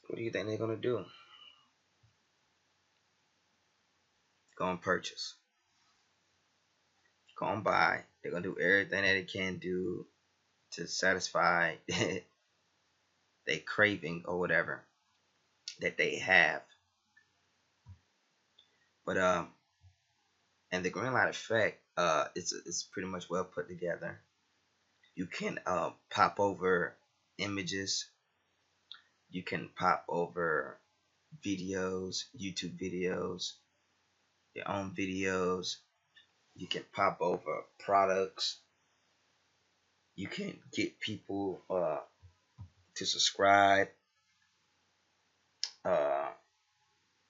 What do you think they're gonna do? Go and purchase. Go and buy. They're gonna do everything that they can do to satisfy their craving or whatever that they have. But and the green light effect, it's pretty much well put together. You can pop over images. You can pop over videos, YouTube videos, your own videos. You can pop over products. You can get people to subscribe. Uh,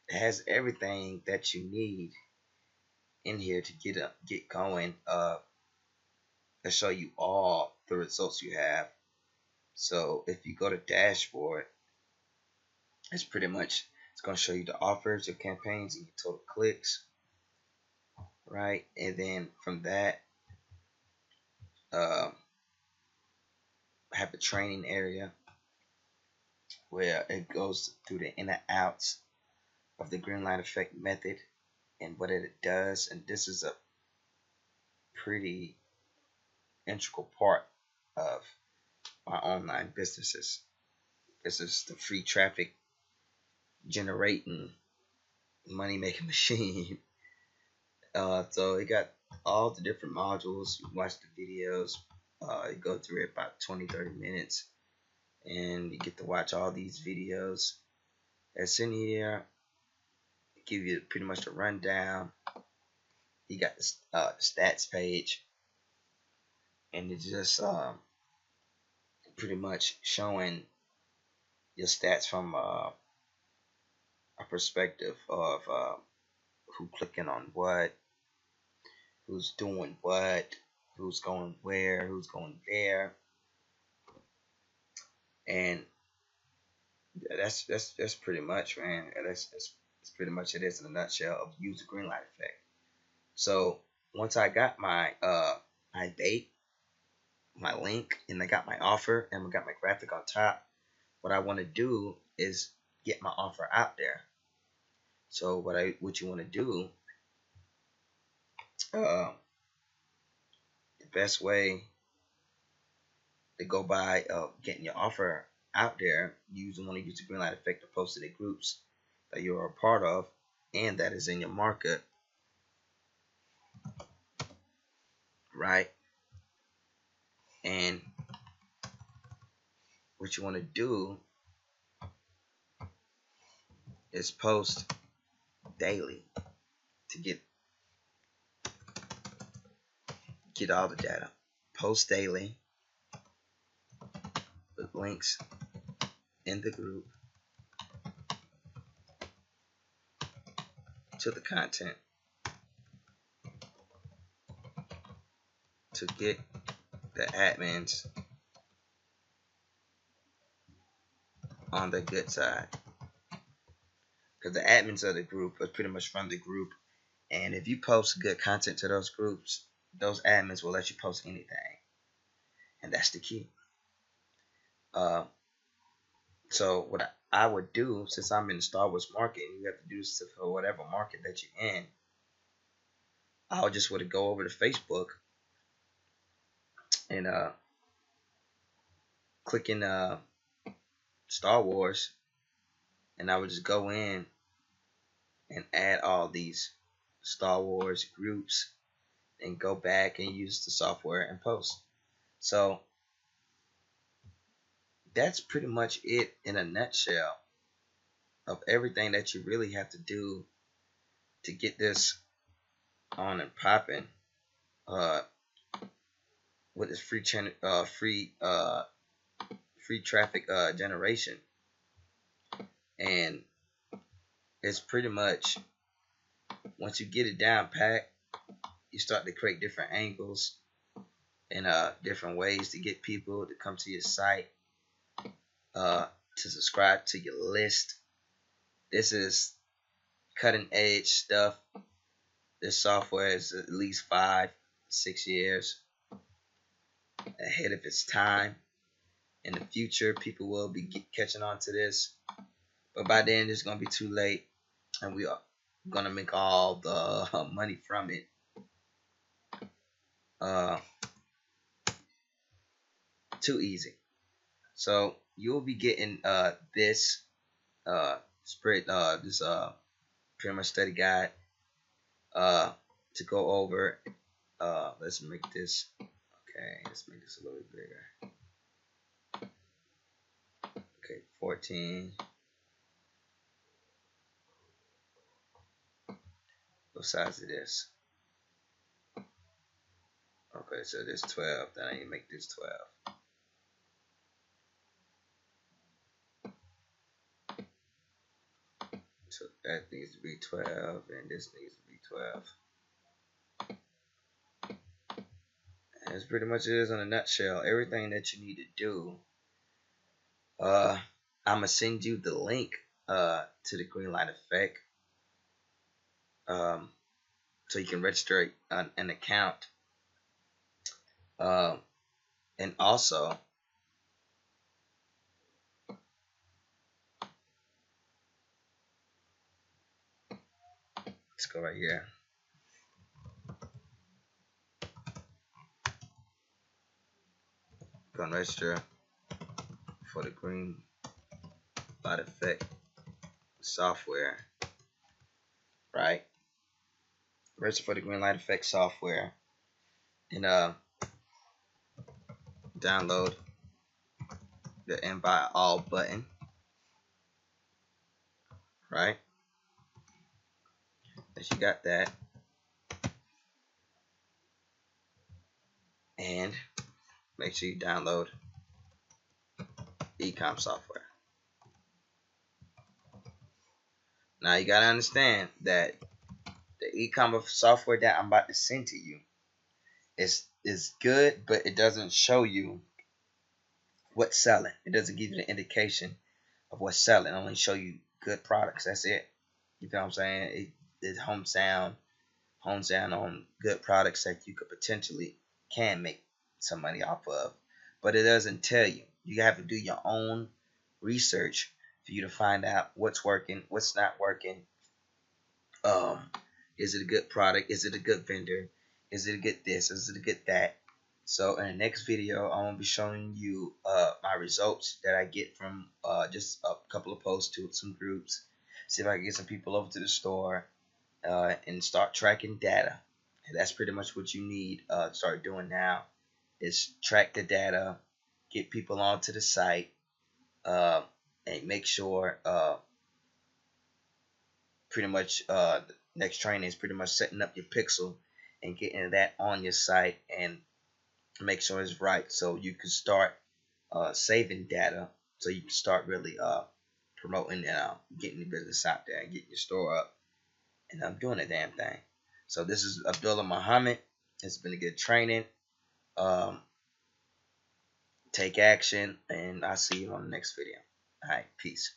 it has everything that you need in here to get going. To show you all the results you have. So if you go to dashboard, it's pretty much it's going to show you the offers, your campaigns, and your total clicks. right? And then from that, I have a training area where it goes through the in and outs of the green light effect method and what it does. And this is a pretty integral part of my online businesses. This is the free traffic generating money making machine. So it got all the different modules. You watch the videos. You go through it about 20-30 minutes, and you get to watch all these videos. It's in here. Give you pretty much the rundown. You got the stats page, and it's just pretty much showing your stats from a perspective of who clicking on what, who's doing what, who's going where, who's going there, and that's pretty much, man. That's pretty much it is in a nutshell of use the green light effect. So once I got my date, my link, and I got my offer, and I got my graphic on top, what I want to do is get my offer out there. So what you want to do, uh, the best way to go by getting your offer out there, you want to use the green light effect to post it in groups that you're a part of and that is in your market, right? And what you want to do is post daily to get all the data. Post daily with links in the group to the content to get the admins on the good side. Because the admins of the group are pretty much from the group. And if you post good content to those groups, those admins will let you post anything. And that's the key. So what I would do, since I'm in the Star Wars market, and you have to do this for whatever market that you're in, I would just want to go over to Facebook and click in Star Wars, and I would just go in and add all these Star Wars groups and go back and use the software and post. So that's pretty much it in a nutshell of everything that you really have to do to get this on and popping uh, with this free traffic generation. And it's pretty much, once you get it down pat, you start to create different angles and different ways to get people to come to your site, to subscribe to your list. This is cutting edge stuff. This software is at least 5-6 years ahead of its time. In the future, people will be catching on to this, but by then it's gonna be too late, and we are gonna make all the money from it. Uh, Too easy. So you'll be getting this spread this pretty much study guide to go over. Let's make this, okay. Let's make this a little bit bigger. Okay, 14. What size is this? Okay, so this 12. Then I need to make this 12. So that needs to be 12, and this needs to be 12. And that's pretty much it is in a nutshell. Everything that you need to do. I'm gonna send you the link to the green light effect. so you can register an account. Uh, and also, let's go right here. Go and register for the green light effect software, right? Register for the green light effect software, and download the invite all button, right? Once you got that, and make sure you download ecom software. Now you gotta understand that the e-commerce software that I'm about to send to you is good, but it doesn't show you what's selling. It doesn't give you the indication of what's selling. It only show you good products. That's it. You know what I'm saying? It hones down on good products that you could potentially can make some money off of. But it doesn't tell you. You have to do your own research for you to find out what's working, what's not working. Um, is it a good product? Is it a good vendor? Is it a good this? Is it a good that? So in the next video, I'm gonna be showing you my results that I get from just a couple of posts to some groups. See if I can get some people over to the store and start tracking data. And that's pretty much what you need to start doing now is track the data, get people onto the site, uh, and make sure pretty much the next training is pretty much setting up your pixel and getting that on your site and make sure it's right so you can start saving data so you can start really promoting and getting the business out there and getting your store up and I'm doing the damn thing. So this is Abdullah Muhammad. It's been a good training. Um, take action and I'll see you on the next video. All right, peace.